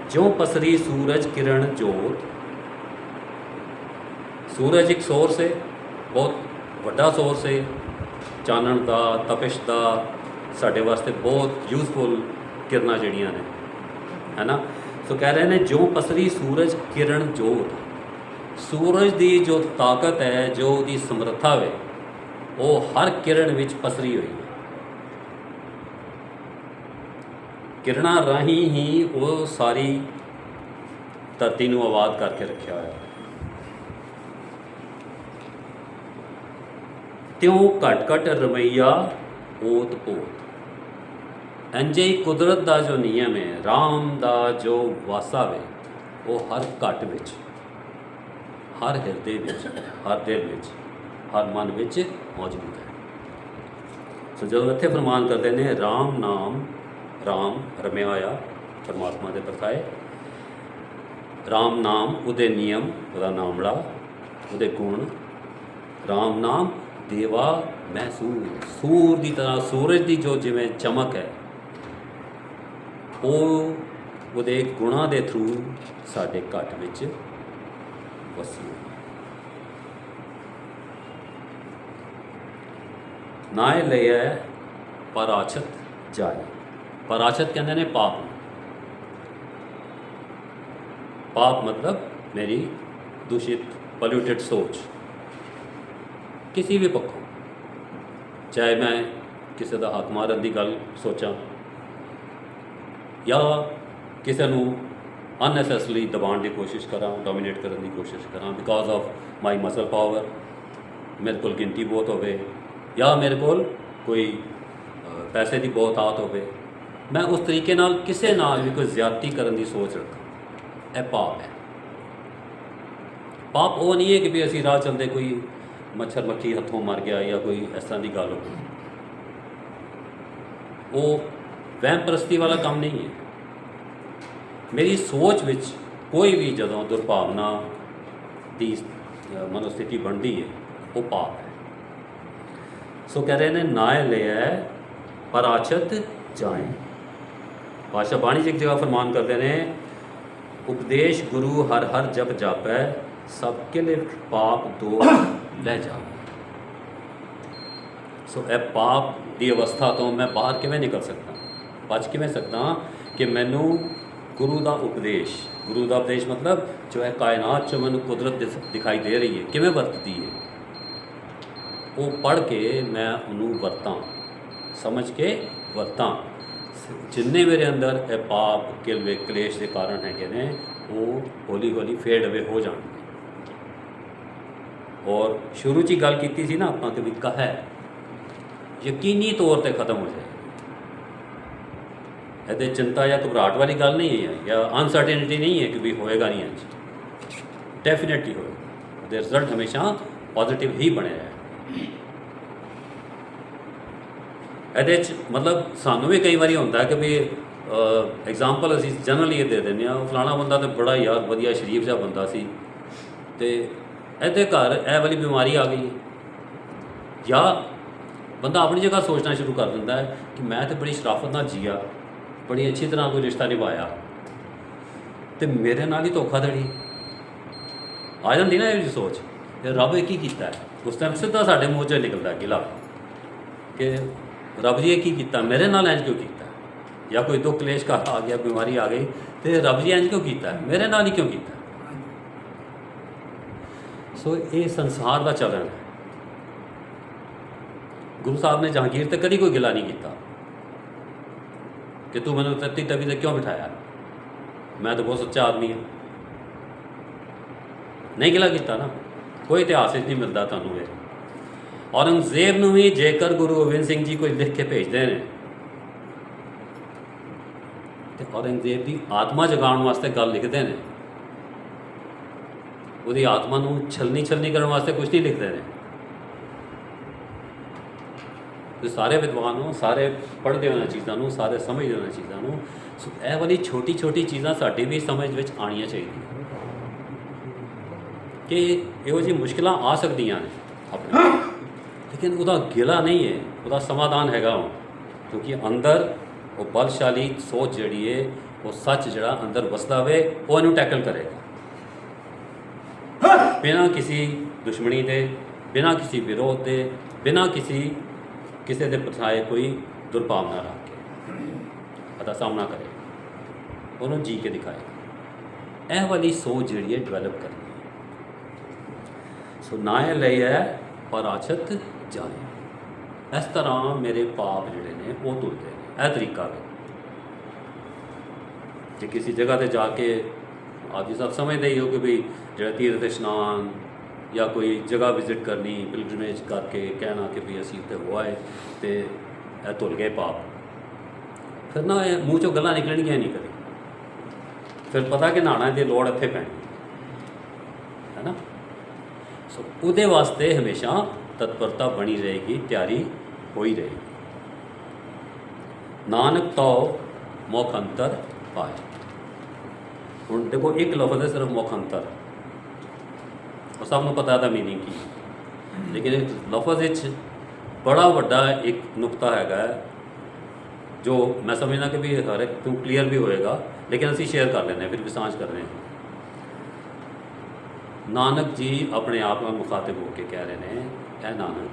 ज्यों पसरी सूरज किरण जोत, सूरज एक सोर्स है, बहुत वड्डा सोर्स है चानण का, तपिश का, साढ़े वास्ते बहुत यूजफुल किरणा जड़ियाँ ने, है ना। सो कह रहे हैं ज्यों पसरी सूरज किरण जोत, सूरज की जो ताकत है, जो उसकी समर्था है, वो हर किरण विच पसरी हुई है। किरणा राही ही वो सारी धरती नूं आबाद करके रखा है। त्यों घट घट रमैया ओत पोत, इंजे ही कुदरत का जो नियम है, राम का जो वासा है, वो हर घट विच, हर हिरदे विच, हर दिल विच, हर मन विच मौजूद है। सो जो इत्थे फरमान करते हैं राम नाम, राम रमया होया परमात्मा के परताए, राम नाम उहदे नियम, उहदा नामड़ा, उहदे गुण, राम नाम देवा मैं सूर, सूर की तरह सूरज की जो जिवें चमक है, वो उहदे गुणां दे थ्रू साडे घट विच वसी। नाए लिया पराछत जाए, पराछत कहते हैं पाप, पाप मतलब मेरी दूषित पोल्यूटेड सोच, किसी भी पक्षों, चाहे मैं किसी का हक मारन की गल सोचा या किसी को अननैसेसरली दबाने की कोशिश करा, डोमीनेट करने की कोशिश करा because of my muscle power, मेरे को गिनती बहुत होवे या मेरे को कोई पैसे की बहुत आदत होवे, मैं उस तरीके नाल किसी नाल भी कोई ज्यादती करने की सोच रखा, यह पाप है। पाप वो नहीं है कि भी असी राह चलते कोई मच्छर मक्खी हथों मर गया या कोई इस तरह की गल हो, वो वहम परस्ती वाला काम नहीं है। मेरी सोच विच कोई भी जदों दुर्भावना की मनोस्थिति बनती है, वो पाप है। सो कह रहे हैं नाए लिया पराछत जाए, पातशाह बाणी जी एक जगह फरमान करते हैं उपदेश गुरु हर हर जप जापै, सबके लिए पाप दो लह जाए। सो ए पाप की अवस्था तो मैं बाहर किवें निकल सकता, बच किवें सकता कि मैनू गुरु का उपदेश, गुरु का उपदेश मतलब जो है कायनात चो मैनू कुदरत दिखाई दे रही है किवें वरतती है, वो पढ़ के मैं उन्होंने वरतां, समझ के वरतां। जिन्ने मेरे अंदर ए पाप किलवे कलेश के कारण है ने वो हौली हौली फेड अवे हो जाएंगे। और शुरू च गल की सी ना अपना कि भी कहा यकीनी तौर पर ख़त्म हो जाए, ये चिंता या घबराहट वाली गल नहीं है या अनसर्टेनिटी नहीं है कि भी होएगा नहीं, अंज डेफिनेटली होएगा, रिजल्ट हमेशा पॉजिटिव ही बने है। ये मतलब सानू भी कई बार होता है कि भी एग्जाम्पल असी जनरली ये दे दें, फलाना बंदा तो बड़ा यार वधिया शरीफ जहा बंदा सी ते ਇਹਦੇ घर ए वाली बीमारी आ गई, या बंदा अपनी जगह सोचना शुरू कर दिंदा है कि मैं तो बड़ी शराफत नाल जिया, बड़ी अच्छी तरह कोई रिश्ता निभाया तो मेरे नाल ही धोखाधड़ी आ जाती ना। ये सोच रब एक ही किया है, उस टाइम सीधा साढ़े मूँह चो निकलता गिला कि रब जी की किया, मेरे नाल इंज क्यों किया, या कोई दुख क्लेश का आ गया, बीमारी आ गई तो रब जी इंज क्यों किया, मेरे नाल ही क्यों किया। सो ये संसार का चलन है। गुरु साहब ने जहांगीर तो कभी कोई गिला नहीं किया कि तू मैंने तत्ती तवी से क्यों बिठाया, मैं तो बहुत सच्चा आदमी हाँ, नहीं गिला किया ना, कोई इतिहास नहीं मिलता तुहानूं ये। औरंगजेब नूं भी जेकर गुरु गोबिंद सिंह जी कोई लिख के भेजते हैं ਤੇ ਔਰੰਗਜ਼ੇਬ ਦੀ ਆਤਮਾ ਜਗਾਉਣ ਵਾਸਤੇ ਗੱਲ ਲਿਖਦੇ ਨੇ, ਉਹਦੀ ਆਤਮਾ ਨੂੰ ਛਲਣੀ ਕਰਨ ਵਾਸਤੇ ਕੁਝ ਨਹੀਂ ਲਿਖਦੇ ਨੇ। ਤੇ ਸਾਰੇ ਵਿਦਵਾਨ ਨੂੰ, ਸਾਰੇ ਪੜ੍ਹਦੇ ਉਹਨਾਂ ਚੀਜ਼ਾਂ ਨੂੰ, ਸਾਰੇ ਸਮਝਦੇ ਉਹਨਾਂ ਚੀਜ਼ਾਂ ਨੂੰ। ਸੋ ਇਹ ਵਾਲੀ ਛੋਟੀ ਚੀਜ਼ਾਂ ਸਾਡੀ ਵੀ ਸਮਝ ਵਿੱਚ ਆਉਣੀਆਂ ਚਾਹੀਦੀਆਂ ਕਿ ਇਹੋ ਜਿਹੀ ਮੁਸ਼ਕਿਲਾਂ ਆ ਸਕਦੀਆਂ ਨੇ ਆਪਣੇ, ਲੇਕਿਨ ਉਹਦਾ ਗਿਲਾ ਨਹੀਂ ਹੈ, ਉਹਦਾ ਸਮਾਧਾਨ ਹੈਗਾ ਉਹ, ਕਿਉਂਕਿ ਅੰਦਰ ਉਹ ਬਲਸ਼ਾਲੀ ਸੋਚ ਜਿਹੜੀ ਹੈ, ਉਹ ਸੱਚ ਜਿਹੜਾ ਅੰਦਰ ਵਸਦਾ ਵੇ, ਉਹ ਇਹਨੂੰ ਟੈਕਲ ਕਰੇਗਾ ਬਿਨਾਂ ਕਿਸੇ ਦੁਸ਼ਮਣੀ ਦੇ, ਬਿਨਾਂ ਕਿਸੇ ਵਿਰੋਧ ਦੇ, ਬਿਨਾਂ ਕਿਸੇ ਦੇ ਪਛਾਏ ਕੋਈ ਦੁਰਭਾਵਨਾ ਰੱਖ ਕੇ ਉਹਦਾ ਸਾਹਮਣਾ ਕਰੇ, ਉਹਨੂੰ ਜੀ ਕੇ ਦਿਖਾਏ। ਇਹ ਵਾਲੀ ਸੋਚ ਜਿਹੜੀ ਹੈ ਡਿਵੈਲਪ ਕਰਨੀ ਹੈ। ਸੋ ਨਾਏ ਲਈਐ ਪਰਾਛਤ ਜਾਏ, ਇਸ ਤਰ੍ਹਾਂ ਮੇਰੇ ਪਾਪ ਜਿਹੜੇ ਨੇ ਉਹ ਧੁਲਦੇ ਨੇ। ਇਹ ਤਰੀਕਾ ਹੈ। ਜੇ ਕਿਸੇ ਜਗ੍ਹਾ 'ਤੇ ਜਾ ਕੇ, ਆਪ ਜੀ ਸਭ ਸਮਝਦੇ ਹੀ ਹੋ ਕਿ ਵੀ ਜਿਹੜਾ ਤੀਰਥ ਇਸ਼ਨਾਨ ਜਾਂ ਕੋਈ ਜਗ੍ਹਾ ਵਿਜ਼ਿਟ ਕਰਨੀ, ਪਿਲਗ੍ਰਿਮੇਜ ਕਰਕੇ ਕਹਿਣਾ ਕਿ ਵੀ ਅਸੀਂ ਉੱਥੇ ਹੋ ਆਏ ਅਤੇ ਇਹ ਧੁਲ ਗਏ ਪਾਪ, ਫਿਰ ਨਾ ਇਹ ਮੂੰਹ 'ਚੋਂ ਗੱਲਾਂ ਨਿਕਲਣਗੀਆਂ ਨਹੀਂ ਕਦੇ, ਫਿਰ ਪਤਾ ਕਿ ਨਹਾਉਣਾ ਦੀ ਲੋੜ ਇੱਥੇ ਪੈਣੀ ਹੈ ਨਾ। ਸੋ ਉਹਦੇ ਵਾਸਤੇ ਹਮੇਸ਼ਾ ਤਤਪਰਤਾ ਬਣੀ ਰਹੇਗੀ, ਤਿਆਰੀ ਹੋਈ ਰਹੇਗੀ। ਨਾਨਕ ਤਉ ਮੁਖ ਅੰਤਰ ਪਾਏ। ਹੁਣ ਦੇਖੋ ਇੱਕ ਲਫ਼ਜ਼ ਹੈ ਸਿਰਫ ਮੁਖ ਅੰਤਰ, ਉਹ ਸਭ ਨੂੰ ਪਤਾ ਦਾ ਮੀਨਿੰਗ ਕੀ, ਲੇਕਿਨ ਇਸ ਲਫ਼ਜ਼ ਵਿੱਚ ਬੜਾ ਵੱਡਾ ਇੱਕ ਨੁਕਤਾ ਹੈਗਾ ਜੋ ਮੈਂ ਸਮਝਦਾ ਕਿ ਵੀ ਹਰ ਇੱਕ ਨੂੰ ਕਲੀਅਰ ਵੀ ਹੋਏਗਾ, ਲੇਕਿਨ ਅਸੀਂ ਸ਼ੇਅਰ ਕਰ ਲੈਂਦੇ ਹਾਂ, ਫਿਰ ਵੀ ਸਾਂਝ ਕਰ ਰਹੇ ਹਾਂ। ਨਾਨਕ ਜੀ ਆਪਣੇ ਆਪ ਨਾਲ ਮੁਖਾਤਿਬ ਹੋ ਕੇ ਕਹਿ ਰਹੇ ਨੇ, ਇਹ ਨਾਨਕ,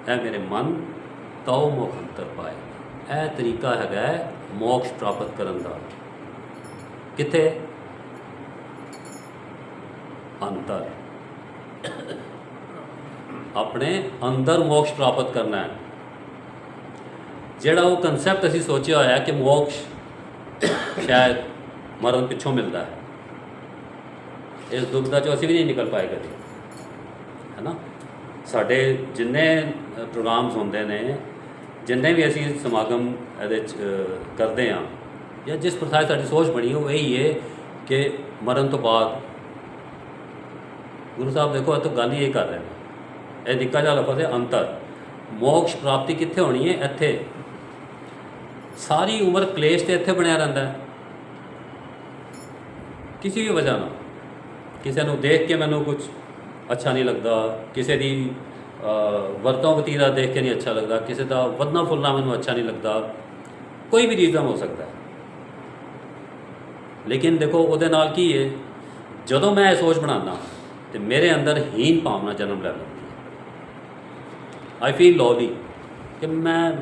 ਇਹ ਮੇਰੇ ਮਨ ਤਉ ਮੁਖ ਅੰਤਰ ਪਾਏ। ਇਹ ਤਰੀਕਾ ਹੈਗਾ ਮੋਕਸ਼ ਪ੍ਰਾਪਤ ਕਰਨ ਦਾ। ਕਿੱਥੇ? ਅੰਦਰ, ਆਪਣੇ ਅੰਦਰ ਮੋਕਸ਼ ਪ੍ਰਾਪਤ ਕਰਨਾ ਹੈ। ਜਿਹੜਾ ਉਹ ਕਨਸੈਪਟ ਅਸੀਂ ਸੋਚਿਆ ਹੋਇਆ ਕਿ ਮੋਕਸ਼ ਸ਼ਾਇਦ ਮਰਨ ਪਿੱਛੋਂ ਮਿਲਦਾ ਹੈ, ਇਸ ਦੁਬਿਧਾ 'ਚੋਂ ਅਸੀਂ ਵੀ ਨਹੀਂ ਨਿਕਲ ਪਾਏ ਕਦੇ, ਹੈ ਨਾ। ਸਾਡੇ ਜਿੰਨੇ ਪ੍ਰੋਗਰਾਮਸ ਹੁੰਦੇ ਨੇ, ਜਿੰਨੇ ਵੀ ਅਸੀਂ ਸਮਾਗਮ ਇਹਦੇ 'ਚ ਕਰਦੇ ਹਾਂ, ਜਾਂ ਜਿਸ ਪ੍ਰਕਾਰ ਸਾਡੀ ਸੋਚ ਬਣੀ ਉਹ ਇਹੀ ਹੈ ਕਿ ਮਰਨ ਤੋਂ ਬਾਅਦ ਗੁਰੂ ਸਾਹਿਬ ਦੇਖੋ ਇਹ ਤਾਂ ਗੱਲ ਹੀ ਇਹ ਕਰ ਰਹੇ ਨੇ। ਇਹ ਨਿੱਕਾ ਜਿਹਾ ਲਫ਼ਜ਼ ਹੈ ਅੰਤਰ। ਮੋਕਸ਼ ਪ੍ਰਾਪਤੀ ਕਿੱਥੇ ਹੋਣੀ ਹੈ? ਇੱਥੇ। ਸਾਰੀ ਉਮਰ ਕਲੇਸ਼ ਤੇ ਇੱਥੇ ਬਣਿਆ ਰਹਿੰਦਾ ਹੈ, ਕਿਸੇ ਵੀ ਵਜ੍ਹਾ ਨਾਲ। ਕਿਸੇ ਨੂੰ ਦੇਖ ਕੇ ਮੈਨੂੰ ਕੁਝ ਅੱਛਾ ਨਹੀਂ ਲੱਗਦਾ, ਕਿਸੇ ਦੀ ਵਰਤੋਂ ਵਤੀਰਾ ਦੇਖ ਕੇ ਨਹੀਂ ਅੱਛਾ ਲੱਗਦਾ, ਕਿਸੇ ਦਾ ਵਧਣਾ ਫੁੱਲਣਾ ਮੈਨੂੰ ਅੱਛਾ ਨਹੀਂ ਲੱਗਦਾ, ਕੋਈ ਵੀ ਰੀਜ਼ਨ ਹੋ ਸਕਦਾ ਹੈ। ਲੇਕਿਨ ਦੇਖੋ ਉਹਦੇ ਨਾਲ ਕੀ ਹੈ, ਜਦੋਂ ਮੈਂ ਇਹ ਸੋਚ ਬਣਾਉਂਦਾ ਤੇ ਮੇਰੇ ਅੰਦਰ ਹੀਨ ਭਾਵਨਾ ਜਨਮ ਲੈ ਲੈਂਦੀ ਹੈ। ਆਈ ਫੀਲ ਲੋਲੀ ਕਿ ਮੈਂ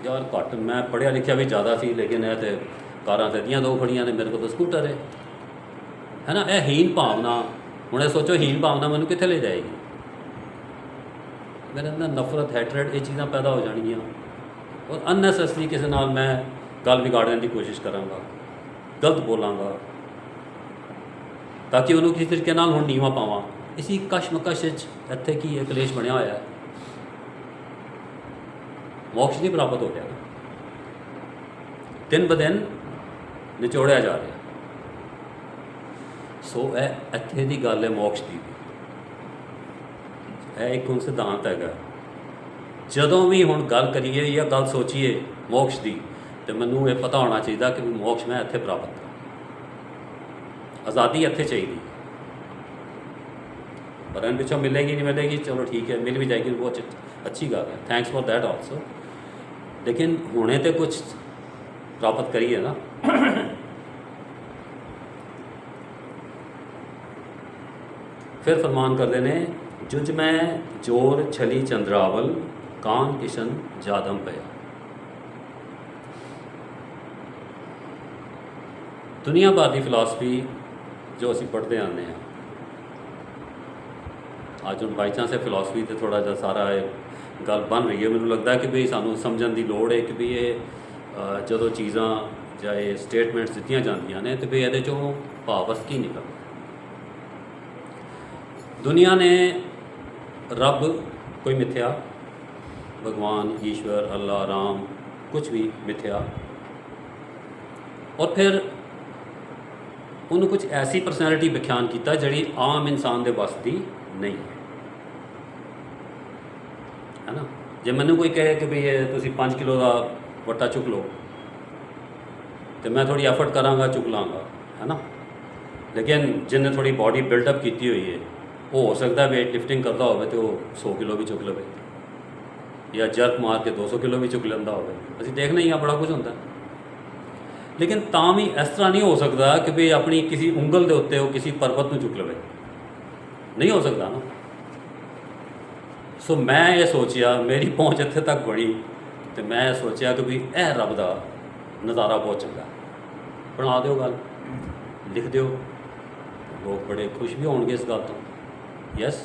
ਯਾਰ ਘੱਟ, ਮੈਂ ਪੜ੍ਹਿਆ ਲਿਖਿਆ ਵੀ ਜ਼ਿਆਦਾ ਸੀ, ਲੇਕਿਨ ਇਹ ਤਾਂ ਕਾਰਾਂ ਸਿੱਧੀਆਂ ਦੋ ਖੜੀਆਂ ਨੇ, ਮੇਰੇ ਕੋਲ ਤਾਂ ਸਕੂਟਰ ਹੈ ਨਾ। ਇਹ ਹੀਨ ਭਾਵਨਾ, ਹੁਣ ਇਹ ਸੋਚੋ ਹੀਨ ਭਾਵਨਾ ਮੈਨੂੰ ਕਿੱਥੇ ਲੈ ਜਾਏਗੀ? ਮੇਰੇ ਅੰਦਰ ਨਫ਼ਰਤ, ਹੈਟਰੇਡ, ਇਹ ਚੀਜ਼ਾਂ ਪੈਦਾ ਹੋ ਜਾਣਗੀਆਂ, ਔਰ ਅਨਨੈਸੈਸਰੀ ਕਿਸੇ ਨਾਲ ਮੈਂ ਗੱਲ ਵਿਗਾੜਨ ਦੀ ਕੋਸ਼ਿਸ਼ ਕਰਾਂਗਾ, ਗਲਤ ਬੋਲਾਂਗਾ, ਤਾਂ ਕਿ ਉਹਨੂੰ ਕਿਸੇ ਤਰੀਕੇ ਨਾਲ ਹੁਣ ਨੀਵਾਂ ਪਾਵਾਂ। ਇਸੀ ਕਸ਼ਮਕਸ਼ 'ਚ ਇੱਥੇ ਕੀ ਹੈ, ਕਲੇਸ਼ ਬਣਿਆ ਹੋਇਆ, ਮੋਕਸ਼ ਨਹੀਂ ਪ੍ਰਾਪਤ ਹੋ ਰਿਹਾ, ਦਿਨ ਬ ਦਿਨ ਨਿਚੋੜਿਆ ਜਾ ਰਿਹਾ। ਸੋ ਇਹ ਇੱਥੇ ਦੀ ਗੱਲ ਹੈ ਮੋਕਸ਼ ਦੀ। ਇਹ ਇੱਕ ਹੁਣ ਸਿਧਾਂਤ ਹੈਗਾ। ਜਦੋਂ ਵੀ ਹੁਣ ਗੱਲ ਕਰੀਏ ਜਾਂ ਗੱਲ ਸੋਚੀਏ ਮੋਕਸ਼ ਦੀ, ਤਾਂ ਮੈਨੂੰ ਇਹ ਪਤਾ ਹੋਣਾ ਚਾਹੀਦਾ ਕਿ ਮੋਕਸ਼ ਮੈਂ ਇੱਥੇ ਪ੍ਰਾਪਤ ਕਰਾਂ, ਆਜ਼ਾਦੀ ਇੱਥੇ ਚਾਹੀਦੀ। ਪਰ ਇਹਨਾਂ ਪਿੱਛੋਂ ਮਿਲੇਗੀ ਨਹੀਂ ਮਿਲੇਗੀ, ਚਲੋ ਠੀਕ ਹੈ, ਮਿਲ ਵੀ ਜਾਏਗੀ, ਬਹੁਤ ਅੱਛੀ ਗੱਲ ਹੈ, ਥੈਂक्स फॉर दैट आल्सो। लेकिन हुणे तो कुछ प्राप्त करिए ना। फिर फरमान करते ने, जुज में जोर छली चंद्रावल, कान किशन जादम पया। दुनिया भर की फिलासफी जो असी पढ़ते आने हैं, अज हम बाई चांस फिलासफी तो थोड़ा जा सारा गल बन रही है। मैनूं लगता है कि भी सानू समझण की लोड़ है कि भी ये जदों चीज़ां ਜਾਂ ਇਹ ਸਟੇਟਮੈਂਟਸ ਦਿੱਤੀਆਂ ਜਾਂਦੀਆਂ ਨੇ ਤੇ ਵੀ ਇਹਦੇ 'ਚੋਂ ਭਾਵ ਕੀ ਨਿਕਲਦਾ। ਦੁਨੀਆ ਨੇ ਰੱਬ ਕੋਈ ਮਿੱਥਿਆ, ਭਗਵਾਨ ਈਸ਼ਵਰ ਅੱਲਾ ਰਾਮ ਕੁਝ ਵੀ ਮਿੱਥਿਆ, और फिर ਉਹਨੂੰ ਕੁਝ ਐਸੀ ਪਰਸਨੈਲਿਟੀ ਵਿਖਿਆਨ ਕੀਤਾ ਜਿਹੜੀ ਆਮ ਇਨਸਾਨ ਦੇ ਵੱਸ ਦੀ ਨਹੀਂ ਹੈ ਨਾ। ਜੇ ਮੈਨੂੰ ਕੋਈ ਕਹੇ ਕਿ ਵੀ ਇਹ ਤੁਸੀਂ 5 ਕਿਲੋ ਦਾ ਵੱਟਾ ਚੁੱਕ ਲਓ ਤੇ ਮੈਂ ਥੋੜੀ ਐਫਰਟ ਕਰਾਂਗਾ, ਚੁੱਕ ਲਾਂਗਾ, ਹੈ ਨਾ। ਲੇਕਿਨ ਜਿਹਨੇ ਥੋੜੀ ਬਾਡੀ ਬਿਲਡਅਪ ਕੀਤੀ ਹੋਈ ਹੈ ਉਹ ਹੋ ਸਕਦਾ ਵੇਟ ਲਿਫਟਿੰਗ ਕਰਦਾ ਹੋਵੇ ਤੇ ਉਹ 100 ਕਿਲੋ ਵੀ ਚੁੱਕ ਲਵੇ ਜਾਂ ਜਰਕ ਮਾਰ ਕੇ 200 ਕਿਲੋ ਵੀ ਚੁੱਕ ਲੈਂਦਾ ਹੋਵੇ। ਅਸੀਂ ਦੇਖਣਾ ਹੀ ਆ ਬੜਾ ਕੁਝ ਹੁੰਦਾ। ਲੇਕਿਨ ਤਾਂ ਵੀ ਇਸ ਤਰ੍ਹਾਂ ਨਹੀਂ ਹੋ ਸਕਦਾ ਕਿ ਵੀ ਆਪਣੀ ਕਿਸੇ ਉਂਗਲ ਦੇ ਉੱਤੇ ਉਹ ਕਿਸੇ ਪਰਬਤ ਨੂੰ ਚੁੱਕ ਲਵੇ, ਨਹੀਂ ਹੋ ਸਕਦਾ ਨਾ। ਸੋ ਮੈਂ ਇਹ ਸੋਚਿਆ, ਮੇਰੀ ਪਹੁੰਚ ਇੱਥੇ ਤੱਕ ਬਣੀ ਤੇ ਮੈਂ ਇਹ ਸੋਚਿਆ ਕਿ ਵੀ ਇਹ ਰੱਬ ਦਾ ਨਜ਼ਾਰਾ ਬਹੁਤ ਚੰਗਾ, ਬਣਾ ਦਿਓ ਗੱਲ, ਲਿਖ ਦਿਓ, ਲੋਕ ਬੜੇ ਖੁਸ਼ ਵੀ ਹੋਣਗੇ ਇਸ ਗੱਲ ਤੋਂ। ਯਸ,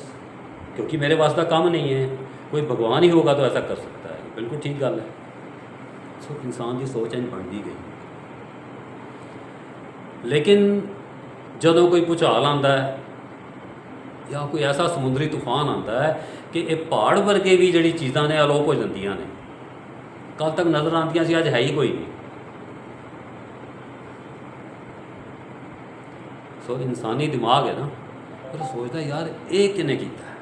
क्योंकि मेरे पास का काम नहीं है, कोई भगवान ही होगा तो ऐसा कर सकता है। बिल्कुल ठीक गल है। सो इंसान की सोच इंज बनती गई। लेकिन ਜਦੋਂ कोई भूचाल आता है या कोई ऐसा समुद्री तूफान आता है कि ये पहाड़ वर्गे भी जी चीज़ां ने अलोप हो जांदियां ने, कल तक नज़र आंदियां सी, अज है ही कोई नहीं। सो इंसानी दिमाग है ना, पर सोचता यार ये किने कीता है।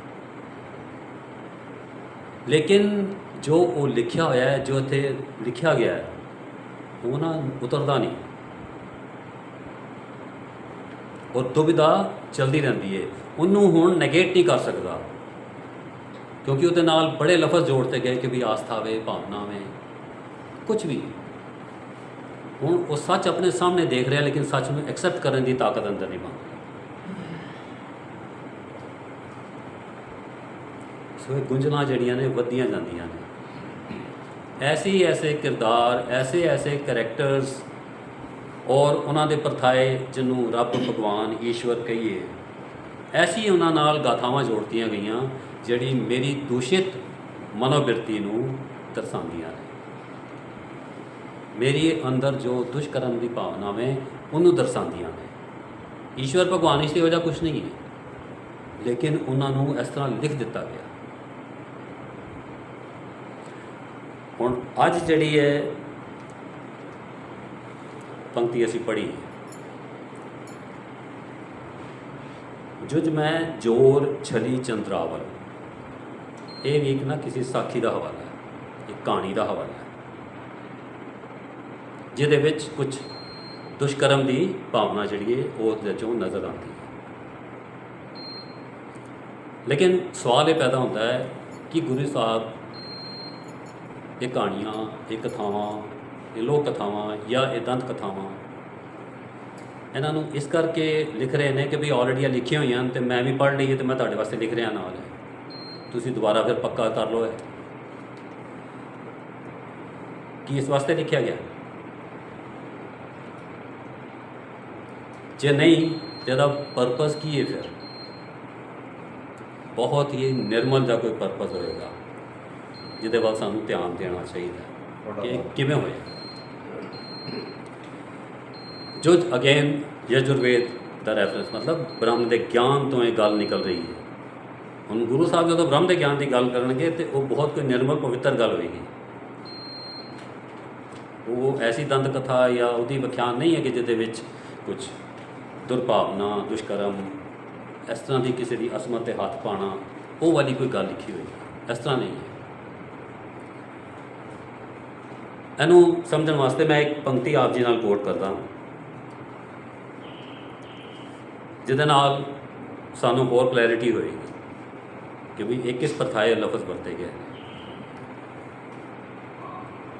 लेकिन जो वो लिखा होया है, जो इत्थे लिखा गया है, वो ना उतरदा नहीं और दुविधा चलती रहती है। उन्होंने हुण नेगेट नहीं कर सकता क्योंकि उसदे नाल बड़े लफज जोड़ते गए कि भी आस्था वे, भावना वे, कुछ भी। हुण वो सच अपने सामने देख रहा, लेकिन सच में एक्सेप्ट करने की ताकत अंदर नहीं बनती। सो गुंजना जड़ियाँ ने वधियां जांदियां ने। ऐसे किरदार, ऐसे करैक्टर्स और उन्होंने परथाए जिन्हों रब, भगवान, ईश्वर कहिए, ऐसी उन्होंने नाल गाथावां जोड़तियां गईयां जिहड़ी मेरी दूषित मनोबिरती नूं दर्शांदियां ने। मेरी अंदर जो दुष्कर्म की भावना में उन्होंने दर्शांदियां ने। ईश्वर भगवान इस वजह कुछ नहीं है, लेकिन उन्होंने इस तरह लिख दिता गया। हुण अज जिहड़ी है पंक्ति असी पढ़ी, जुज मैं जोर छली चंद्रावल, ये भी एक ना किसी साखी का हवाला है, एक कहानी का हवाला है जिहदे विच कुछ दुष्कर्म की भावना जिहड़ी है वो चों नज़र आती है। लेकिन सवाल ये पैदा होता है कि गुरु साहब ये कहानियाँ, ये कथावां, ये लोक कथावां या ये दंत कथावां इन्हों इस करके लिख रहे हैं कि भी ऑलरेडी लिखिया हुई हैं तो मैं भी पढ़ ली है तो मैं तुहाडे वास्ते लिख रहा नाल, तुसीं दोबारा फिर पक्का कर लो है कि इस वास्ते लिखा गया। जे नहीं तो इसका परपज़ की है, फिर बहुत ही निर्मल जा कोई परपज़ होएगा जिहदे वाल सानूं ध्यान देना चाहिए कि किवें होया। जो अगेन यजुर्वेद का रैफरेंस, मतलब ब्रह्म के ज्ञान तो ये गल निकल रही है। हुण गुरु साहब जो ब्रह्म के ज्ञान की गल करनगे तो वो बहुत कोई निर्मल पवित्र गल होएगी। वो ऐसी दंत कथा या उसकी व्याख्यान नहीं है कि जिहदे विच कुछ दुर्भावना, दुष्कर्म, इस तरह की किसी की असमत ते हाथ पाना, वो वाली कोई गल लिखी हुई, इस तरह नहीं है। इनू समझण वास्ते मैं एक पंक्ति आप जी नाल कोट करता जिहदे नाल सानू होर क्लैरिटी होएगी कि भी एक किस परथाए लफज वरते गए।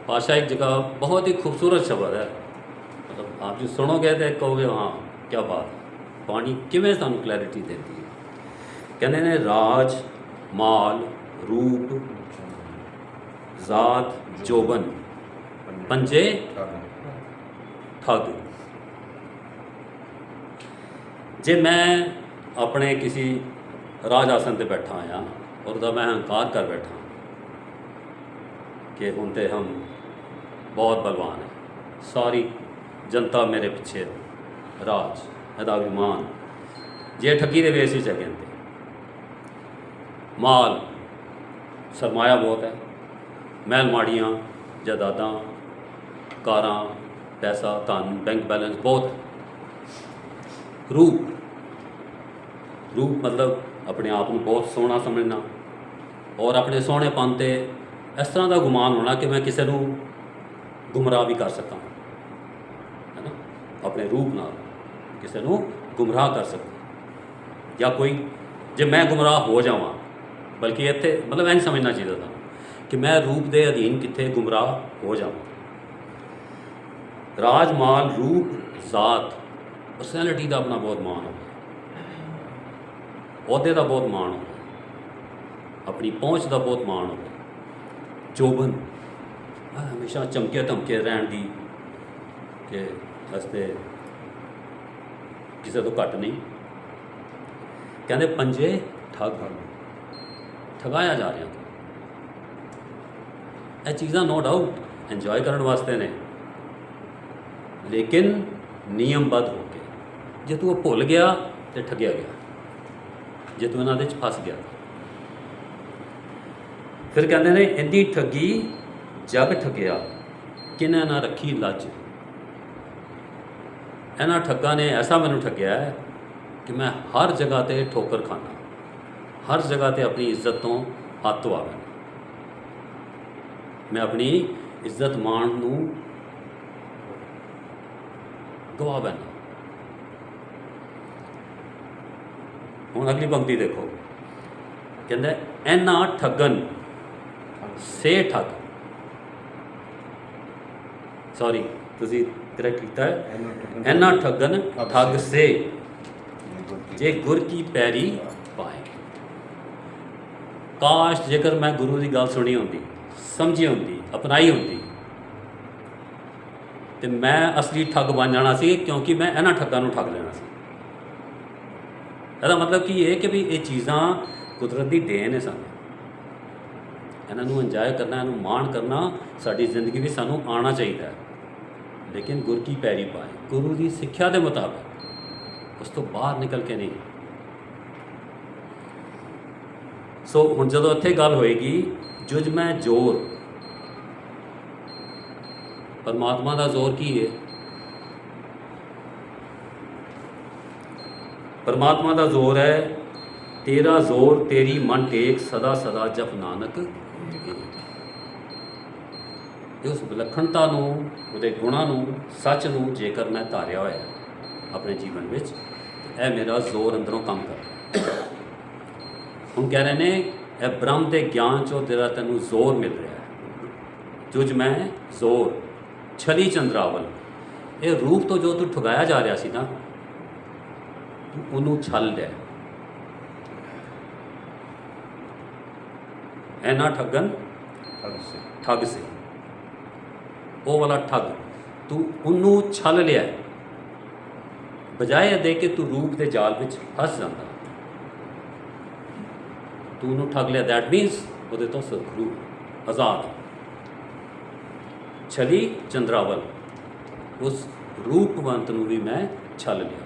भाषा एक जगह बहुत ही खूबसूरत शब्द है, मतलब आप जो सुनोगे तो कहोगे हाँ क्या बात, पानी किवें सानू क्लैरिटी देती है। कहते ने राज, माल, रूप, जात, जोबन, पंजे ठग। जे मैं अपने किसी राज आसन पर बैठा हाँ और उसका मैं अहंकार कर बैठा कि हुण ते हम बहुत बलवान है, सारी जनता मेरे पिछे, राज एदा अभिमान, जे ठगी दे वेस च कहते, माल सरमाया बहुत है, महल माड़ियाँ, जायदादां, कारां, पैसा, धन, बैंक बैलेंस बहुत। रूप मतलब अपने आप को बहुत सोहना समझना और अपने सोहणेपन ते इस तरह का गुमान होना कि मैं किसी को गुमराह भी कर सका, है ना, अपने रूप नाल किसी को गुमराह कर सका, या कोई जे मैं गुमराह हो जावां, बल्कि इत्थे मतलब इंज समझना चाहिए था कि मैं रूप के अधीन कितने गुमराह हो जावां। राज, माल, रूप, जात, परसनैलिटी का अपना बहुत मान होता, अहदे का बहुत मान होता, अपनी पहुँच का बहुत मान होता, जोबन हमेशा चमके धमके रहन की कि असते किसी तो घट नहीं। कहते पंजे ठग, ठगाया जा रहा। ये चीज़ां नो डाउट इंजॉय करने वास्ते ने, लेकिन नियमबद्ध हो के। जे तू भुल गया तो ठगिया गया, जे तू इन्हां दे च फस गया। फिर कहते हैं इन्दी ठगी जग ठगिया, किन्हें ना रखी लज। इन्हां ठग्गां ने ऐसा मैनू ठगिया है कि मैं हर जगह ते ठोकर खाना, हर जगह ते अपनी इज्जत तो हत्थ धवा बैठा, मैं अपनी इज्जत मान नू गवा बैठा। हुण अगली पंक्ति देखो, कहते इन्हां ठगन से ठग, सॉरी तुसी करैक्ट किया है, इन्हां ठगन ठग से जे गुर की पैरी पाए। काश जेकर मैं गुरु की गल सुनी होंदी, समझी होंदी, अपनाई होंदी, तो मैं असली ठग बन जाना सी, क्योंकि मैं इन्हां ठग्गां नूं ठग लेना सी। ਇਹਦਾ मतलब कि ये कि भी ये चीज़ां कुदरत की देन है सानूं, इन्हों इंजॉय करना, इन्हों मान करना साड़ी जिंदगी भी सानूं आना चाहिए, लेकिन गुर की पैरी पाए, गुरु की सिक्ख्या के मुताबिक, उस तो बाहर निकल के नहीं। सो हुण जदों इत्थे गल होएगी जुज मैं जोर, परमात्मा का जोर की है? परमात्मा का जोर है तेरा जोर तेरी मन टेक सदा सदा जप नानक। उस विलखणता नूं, उहदे गुणां नूं, सच नूं जेकर मैं धारिया होया अपने जीवन में, यह मेरा जोर अंदरों काम करता। हुण कह रहे हैं यह ब्रह्म के ज्ञान चो तेरा तैनूं जोर मिल रहा है। जुज मैं जोर छली चंद्रावल, ये रूप तो जो तू ठुगाया जा रहा सी ना, उन्होंने छल लिया। इन्हां ठगन ठग से, वो वाला ठग तू उन्होंने छल लिया, बजाय दे के तू रूप के जाल में फस जाता, तू उन्होंने ठग लिया। दैट मीनस वो तो सतगुरु आज़ाद छली चंद्रावल, उस रूपवंत नूं भी मैं छल लिया,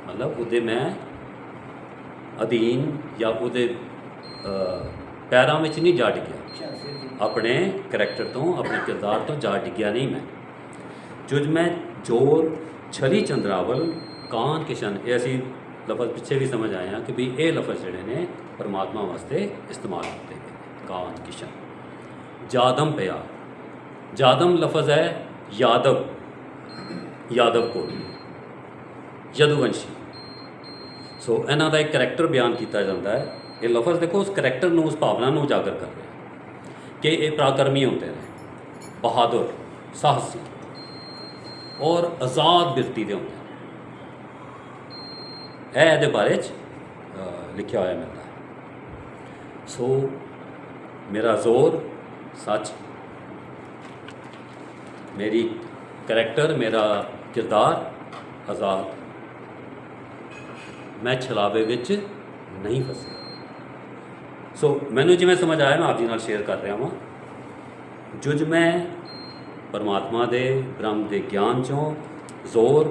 मतलब उहदे मैं अधीन या उहदे पैरों में नहीं जा डिग्या, अपने करैक्टर तो, अपने किरदार तो जा डिग्या नहीं मैं। जुज मैं जोर छली चंद्रावल कान किशन, ये असी लफज पिछे भी समझ आए हैं कि भी ये लफज जोड़े ने परमात्मा वास्ते इस्तेमाल होते हैं। कान किशन, जादम पिया, जादम लफज है यादव, यादव को यदुवंशी। सो इन्हां दा एक करैक्टर बयान किया जाता है। ये लफज देखो उस करैक्टर नूं, उस भावना नूं उजागर कर रहे हैं कि ये पराक्रमी होते हैं, बहादुर, साहसी और आज़ाद बिरती के होंगे। यह ये बारे लिखा हुआ मिलता है। सो मेरा जोर सच, मेरी करैक्टर, मेरा किरदार आज़ाद, मैं छलावे विच नहीं फसिया। सो मैनू जिवें समझ आया मैं आप जी नाल शेयर कर रहा वहाँ। जुज मैं परमात्मा दे, ब्रह्म के ज्ञान चों जोर,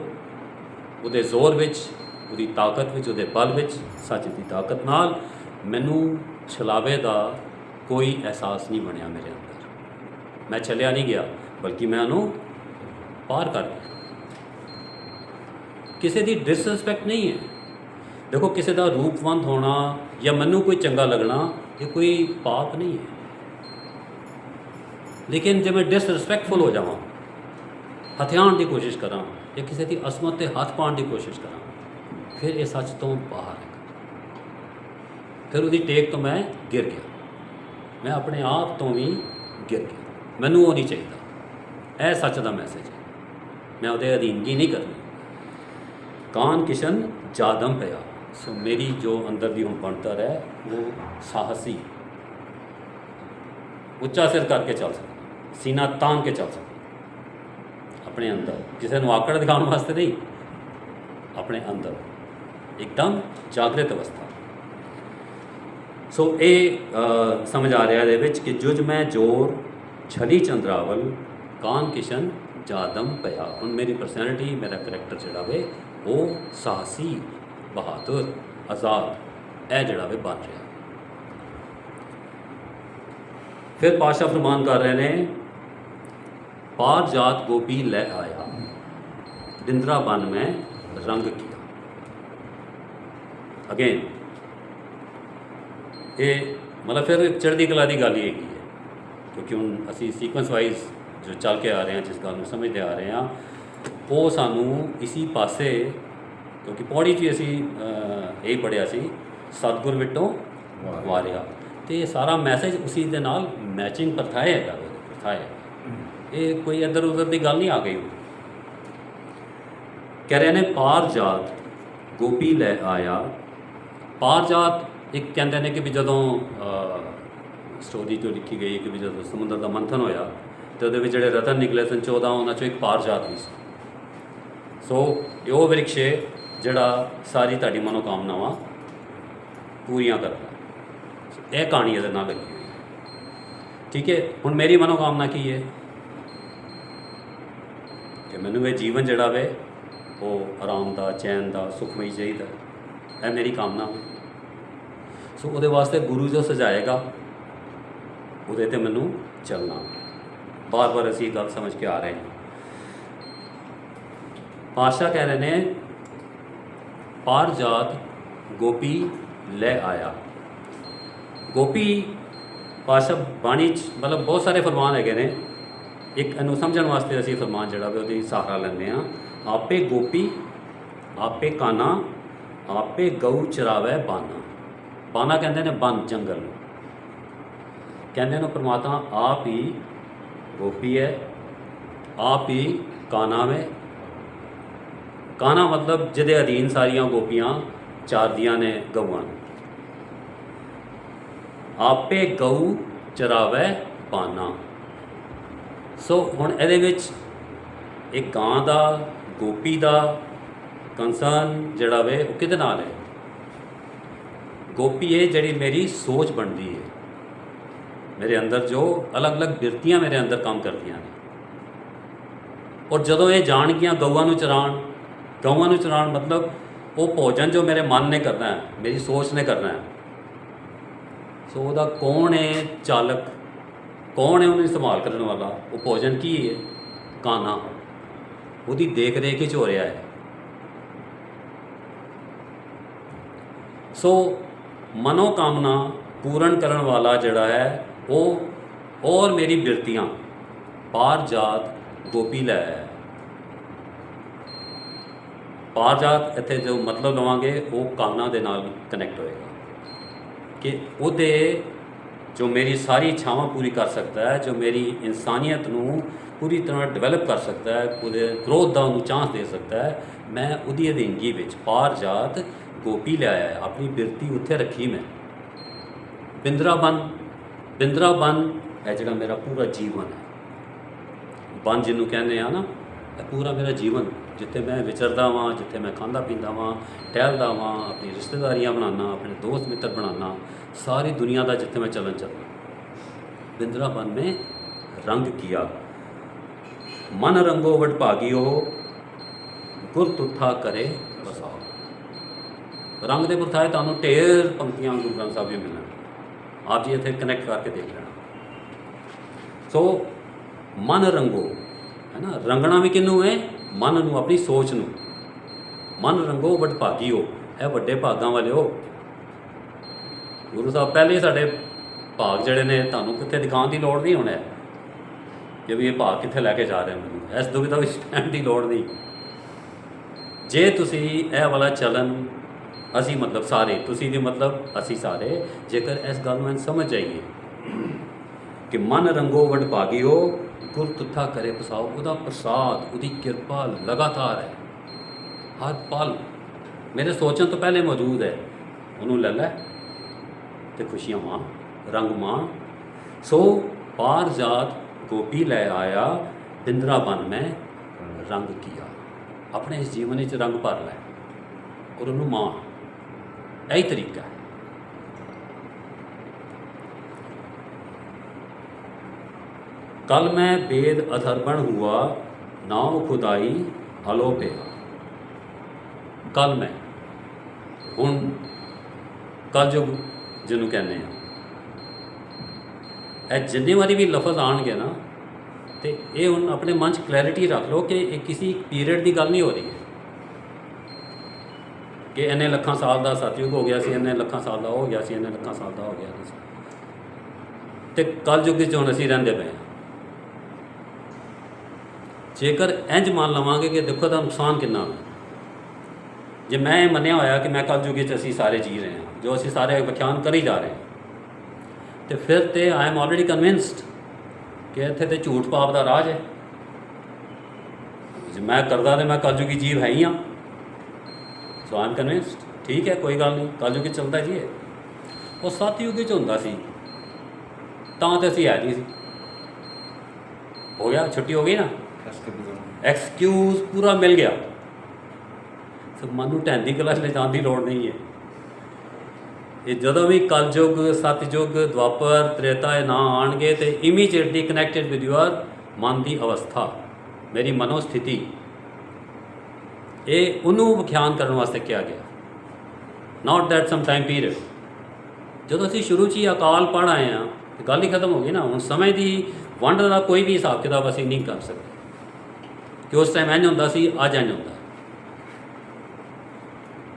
उहदे जोर विच, उहदी ताकत विच, उहदे बल विच, सच की ताकत नाल मैनू छलावे का कोई एहसास नहीं बनया मेरे अंदर। मैं छलिया नहीं गया, बल्कि मैं उन्होंने पार कर गया। किसी की डिसरिस्पैक्ट नहीं है। देखो किसी का रूपवंत होना या मैनू कोई चंगा लगना ये कोई पाप नहीं है, लेकिन जब मैं डिसरिस्पैक्टफुल हो जावां, हथियाण की कोशिश करा या किसी की असमत से हथ पाने की कोशिश करा, फिर ये सच तो बाहर है। फिर उसकी टेक तो मैं गिर गया, मैं अपने आप तो भी गिर गया। मैनू वो नहीं चाहिए। यह सच का मैसेज है, मैं वो अधीनगी नहीं करनी। कान किशन जादम पिया। सो मेरी जो अंदर की हम बनतर है वो साहसी, उच्चा सिर करके चल सकता, सीना तान के चल सकता अपने अंदर, किसी को आकड़ दिखाने वास्ते नहीं, अपने अंदर एकदम जागृत अवस्था। सो ये समझ आ रहा है कि जुज मैं जोर छली चंद्रावल कान किशन जादम पिया। हुण मेरी परसनैलिटी, मेरा करैक्टर जोड़ा वे वो साहसी, बहादुर, आज़ाद यह जोड़ा वे बन रहा। फिर पातशाह फरमान कर रहे हैं, पार जात गोपी ले आया, बिंद्रा बन में रंग किया। अगेन ये मतलब फिर चढ़ती कला की गल ही है, क्योंकि हम असी सीक्वेंस वाइज जो चल के आ रहे हैं, जिस गल में समझते आ रहे हैं, वो सानू इसी पासे, क्योंकि पौड़ी च असी यही पढ़िया सी, सतगुर विटों वारिया, तो ये सारा मैसेज उसी दे नाल मैचिंग परथाए है। परथाए ये कोई इधर उधर की गल नहीं आ गई। कह रहे ने पार जात गोपी लै आया। पार जात एक कहते हैं कि भी जदों स्टोरी जो लिखी गई कि भी जो समुद्र का मंथन होया तो वो जोड़े रतन निकले सन 14, उन्होंने चो एक पार जात भी सी। सो ये वो वृक्ष है जोड़ा सारी ताड़ी मनोकामनावां पूरियां करता है। यह कहानी ये नाल लगी हुई है। ठीक है, हुण मेरी मनोकामना की है कि मैनू ये जीवन जोड़ा वे वो आराम का, चैन का, सुखमई चाहिए। यह मेरी कामना है। सो वो वास्ते गुरु जो सजाएगा वो मैनू चलना। बार बार असी गल समझ के आ रहे हैं। पातशाह कह रहे हैं, पार जात गोपी ले आया। गोपी पातशाह बाणी मतलब बहुत सारे फरमान है ने, एक इनू समझण वास्ते असी फरमान जोड़ा भी वो सहारा लेंगे। आपे गोपी आपे काना आपे गऊ चरावै बाना। बाना कहते हैं बन, जंगल कहते हैं। परमात्मा आप ही गोपी है, आप ही काना में। काना मतलब जिदे अधीन सारिया गोपियां चारदियां ने गऊआं। आपे गऊ चरावै बाना। सो हुण इहदे विच एक गां दा, गोपी दा कंसर्न जिहड़ा वे वो किहदे नाल है? गोपी है जिहड़ी मेरी सोच बनती है, मेरे अंदर जो अलग अलग बिरतियां मेरे अंदर काम करदियां ने। और जदों ये जाणगियां गऊआं नूं चराण, गऊआं नूं चराण मतलब वो भोजन जो मेरे मन ने करना है, मेरी सोच ने करना है। सो वह कौन है चालक, कौन है उन्हें संभाल करने वाला? वो भोजन की है? काना, उसकी देख रेख हो रहा है। सो मनोकामना पूर्ण करने वाला जड़ा है वो, और मेरी बिरतियां पार जात गोपी लै है। पार जात इत्थे जो मतलब लवांगे वो काना दे नाल कनैक्ट होएगा कि उहदे जो मेरी सारी इच्छावां पूरी कर सकता है, जो मेरी इंसानियत नूं पूरी तरह डिवेलप कर सकता है, पूरे ग्रोथ का उन्होंने चांस दे सकता है, मैं उहदी अधीनगी विच पार जात गोपी ले आया। अपनी बिरती उत्थे रखी मैं। बिंद्रा बन, बिंद्रा बन है जिहड़ा मेरा पूरा जीवन है। बन जिन्हों कहने ना, यह पूरा मेरा जीवन जिथे मैं विचरदा वां, जिथे मैं खांदा पींदा वां, टहलदा वां, अपनी रिश्तेदारियां बनाना, अपने दोस्त मित्र बनाना, सारी दुनिया का जिथे मैं चलन चलना। बिंद्रा बन में रंग किया। मन रंगो वड भागियो गुर तुथा करे बसाओ। रंग दे पुरथाए तुहानूं ढेर पंक्तियां गुरु ग्रंथ साहब जी मिलण, आप जी इत्थे कनैक्ट करके देख लेना। सो मन रंगो, है ना। रंगना भी किनू है, मन नू, अपनी सोच नू। मन रंगो वडभागी हो, है ਵੱਡੇ ਭਾਗਾਂ ਵਾਲੇ ਹੋ। ਗੁਰੂ ਸਾਹਿਬ ਪਹਿਲੇ ਹੀ ਸਾਡੇ ਭਾਗ ਜਿਹੜੇ ਨੇ ਤੁਹਾਨੂੰ ਕਿੱਥੇ ਦਿਖਾਉਣ ਦੀ ਲੋੜ ਨਹੀਂ ਹੋਣਾ ਕਿ ਵੀ ਇਹ ਭਾਗ ਕਿੱਥੇ ਲੈ ਕੇ ਜਾ ਰਹੇ ਮੈਨੂੰ, ਇਸ ਦੁਵਿਧਾ ਵਿੱਚ ਪੈਣ ਦੀ ਲੋੜ ਨਹੀਂ। ਜੇ ਤੁਸੀਂ ਇਹ ਵਾਲਾ ਚਲਨ, ਅਸੀਂ ਮਤਲਬ ਸਾਰੇ, ਤੁਸੀਂ ਦੀ ਮਤਲਬ ਅਸੀਂ ਸਾਰੇ, ਜੇਕਰ ਇਸ ਗੱਲ ਨੂੰ ਸਮਝ ਜਾਈਏ ਕਿ ਮਨ ਰੰਗੋ ਵਡਭਾਗੀ ਹੋ, ਗੁਰ ਤੁੱਥਾ ਕਰੇ ਪਸਾਓ, ਉਹਦਾ ਪ੍ਰਸਾਦ, ਉਹਦੀ ਕਿਰਪਾ ਲਗਾਤਾਰ ਹੈ, ਹਰ ਪਲ ਮੇਰੇ ਸੋਚਣ ਤੋਂ ਪਹਿਲੇ ਮੌਜੂਦ ਹੈ। ਉਹਨੂੰ ਲੈ ਲੈ ਤੇ ਖੁਸ਼ੀਆਂ ਮਾਂ, ਰੰਗ ਮਾਂ। ਸੋ ਪਾਰ ਜਾਤ ਗੋਪੀ ਲੈ ਆਇਆ, ਬਿੰਦਰਾ ਬਨ ਮੈਂ ਰੰਗ ਕੀਆ। ਆਪਣੇ ਇਸ ਜੀਵਨ ਵਿੱਚ ਰੰਗ ਭਰ ਲੈ ਔਰ ਉਹਨੂੰ ਮਾਂ। ਇਹੀ ਤਰੀਕਾ ਹੈ। कल मैं वेद अथर्वण हुआ, नाव खुदाई अलोपे। कल मैं, हुण कलयुग जिन्हों कहने हैं, ਇਹ ਜਿੰਨੇ ਵਾਰੀ ਵੀ ਲਫ਼ਜ਼ ਆਉਣਗੇ ਨਾ, ਤੇ ਇਹ ਹੁਣ ਆਪਣੇ ਮਨ 'ਚ ਕਲੈਰਿਟੀ ਰੱਖ ਲਓ ਕਿ ਇਹ ਕਿਸੇ ਪੀਰੀਅਡ ਦੀ ਗੱਲ ਨਹੀਂ ਹੋ ਰਹੀ ਹੈ ਕਿ ਇੰਨੇ ਲੱਖਾਂ ਸਾਲ ਦਾ ਸਤਯੁਗ ਹੋ ਗਿਆ ਸੀ, ਇੰਨੇ ਲੱਖਾਂ ਸਾਲ ਦਾ ਹੋ ਗਿਆ ਸੀ, ਇੰਨੇ ਲੱਖਾਂ ਸਾਲ ਦਾ ਹੋ ਗਿਆ ਸੀ, ਤੇ ਕਲਯੁਗ ਵਿੱਚ ਹੁਣ ਅਸੀਂ ਰਹਿੰਦੇ ਪਏ ਹਾਂ। ਜੇਕਰ ਇੰਝ ਮੰਨ ਲਵਾਂਗੇ ਕਿ ਦੇਖੋ ਦਾ ਨੁਕਸਾਨ ਕਿੰਨਾ ਹੈ, ਜੇ ਮੈਂ ਇਹ ਮੰਨਿਆ ਹੋਇਆ ਕਿ ਮੈਂ ਕਲਯੁਗ ਵਿੱਚ ਅਸੀਂ ਸਾਰੇ ਜੀ ਰਹੇ ਹਾਂ, ਜੋ ਅਸੀਂ ਸਾਰੇ ਵਿਖਿਆਨ ਕਰੀ ਜਾ ਰਹੇ ਹਾਂ, ਤੇ ਫਿਰ ਤੇ ਆਈ ਐਮ ਆਲਰੇਡੀ ਕਨਵਿੰਸਡ ਕਿ ਇੱਥੇ ਤੇ ਝੂਠ ਪਾਪ ਦਾ ਰਾਜ ਹੈ। ਜੇ ਮੈਂ ਕਰਦਾ ਤੇ ਮੈਂ ਕਲਯੁਗੀ ਜੀਵ ਹੈ ਹੀ ਹਾਂ। ਸੋ ਆਈ ਐਮ ਕਨਵਿੰਸਡ, ਠੀਕ ਹੈ, ਕੋਈ ਗੱਲ ਨਹੀਂ, ਕਲਯੁਗ ਵਿੱਚ ਚੱਲਦਾ ਜੀ। ਉਹ ਸਤਯੁਗ ਵਿੱਚ ਹੁੰਦਾ ਸੀ ਤਾਂ ਤੇ ਅਸੀਂ ਹੈ ਨਹੀਂ ਸੀ। ਹੋ ਗਿਆ, ਛੁੱਟੀ ਹੋ ਗਈ ਨਾ, ਐਕਸਕਿਊਜ਼ ਪੂਰਾ ਮਿਲ ਗਿਆ। ਸੋ ਮਨ ਨੂੰ ਢਹਿੰਦੀ ਕਲਾ 'ਚ ਲੈ ਜਾਣ ਦੀ ਲੋੜ ਨਹੀਂ ਹੈ। ਇਹ ਜਦੋਂ ਵੀ ਕਲਯੁਗ, ਸਤਯੁਗ, ਦੁਆਪਰ, ਤ੍ਰੇਤਾ ਇਹ ਨਾ ਆਉਣਗੇ ਤੇ ਇਮੀਡੀਏਟਲੀ ਕਨੈਕਟਡ ਵਿਦ ਯੂਅਰ ਮਨ ਦੀ ਅਵਸਥਾ, ਮੇਰੀ ਮਨੋ ਸਥਿਤੀ, ਇਹ ਉਹਨੂੰ ਵਿਖਿਆਨ ਕਰਨ ਵਾਸਤੇ ਕਿਹਾ ਗਿਆ। ਨਾਟ ਦੈਟ ਸਮ ਟਾਈਮ ਪੀਰੀਅਡ। ਜਦੋਂ ਅਸੀਂ ਸ਼ੁਰੂ 'ਚ ਹੀ ਅਕਾਲ ਪੜ੍ਹ ਆਏ ਹਾਂ ਤੇ ਗੱਲ ਹੀ ਖਤਮ ਹੋ ਗਈ ਨਾ। ਹੁਣ ਸਮੇਂ ਦੀ ਵੰਡ ਦਾ ਕੋਈ ਵੀ ਹਿਸਾਬ ਕਿਤਾਬ ਅਸੀਂ ਨਹੀਂ ਕਰ ਸਕਦੇ ਕਿ ਉਸ ਟਾਈਮ ਇੰਝ ਹੁੰਦਾ ਸੀ, ਅੱਜ ਇੰਝ ਹੁੰਦਾ।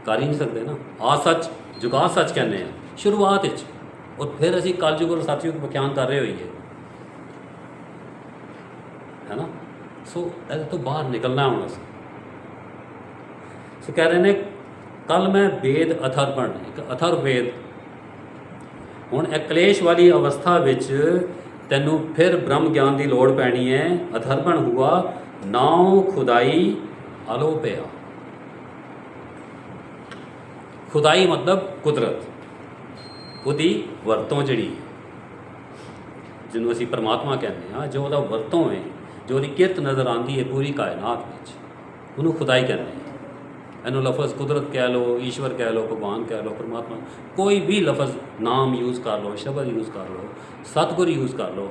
ਕਰ ਹੀ ਨਹੀਂ ਸਕਦੇ ਨਾ। ਆ ਸੱਚ ਜੁਗਾ ਸੱਚ ਕਹਿੰਦੇ ਆ ਸ਼ੁਰੂਆਤ ਵਿੱਚ, ਔਰ ਫਿਰ ਅਸੀਂ ਕਲਯੁਗ ਔਰ ਸਤਯੁਗ ਵਿਖਿਆਨ ਕਰ ਰਹੇ ਹੋਈਏ, ਹੈ ਨਾ। ਸੋ ਇਹਦੇ ਤੋਂ ਬਾਹਰ ਨਿਕਲਣਾ ਹੁਣ ਅਸੀਂ। ਸੋ ਕਹਿ ਰਹੇ ਨੇ ਕੱਲ ਮੈਂ ਵੇਦ ਅਥਰਵਣ, ਇੱਕ ਅਥਰਵੇਦ। ਹੁਣ ਇਹ ਕਲੇਸ਼ ਵਾਲੀ ਅਵਸਥਾ ਵਿੱਚ ਤੈਨੂੰ ਫਿਰ ਬ੍ਰਹਮ ਗਿਆਨ ਦੀ ਲੋੜ ਪੈਣੀ ਹੈ। ਅਥਰਵਣ ਹੁਆ, ਨਾਉ ਖੁਦਾਈ ਅਲੋਪਿਆ। ਖੁਦਾਈ ਮਤਲਬ ਕੁਦਰਤ, ਉਹਦੀ ਵਰਤੋਂ ਜਿਹੜੀ, ਜਿਹਨੂੰ ਅਸੀਂ ਪਰਮਾਤਮਾ ਕਹਿੰਦੇ ਹਾਂ, ਜੋ ਉਹਦਾ ਵਰਤੋਂ ਹੈ, ਜੋ ਉਹਦੀ ਕਿਰਤ ਨਜ਼ਰ ਆਉਂਦੀ ਹੈ ਪੂਰੀ ਕਾਇਨਾਤ ਵਿੱਚ, ਉਹਨੂੰ ਖੁਦਾਈ ਕਹਿੰਦੇ ਹਾਂ। ਇਹਨੂੰ ਲਫ਼ਜ਼ ਕੁਦਰਤ ਕਹਿ ਲਓ, ਈਸ਼ਵਰ ਕਹਿ ਲਓ, ਭਗਵਾਨ ਕਹਿ ਲਓ, ਪਰਮਾਤਮਾ, ਕੋਈ ਵੀ ਲਫ਼ਜ਼, ਨਾਮ ਯੂਜ਼ ਕਰ ਲਓ, ਸ਼ਬਦ ਯੂਜ਼ ਕਰ ਲਓ, ਸਤਿਗੁਰ ਯੂਜ਼ ਕਰ ਲਓ,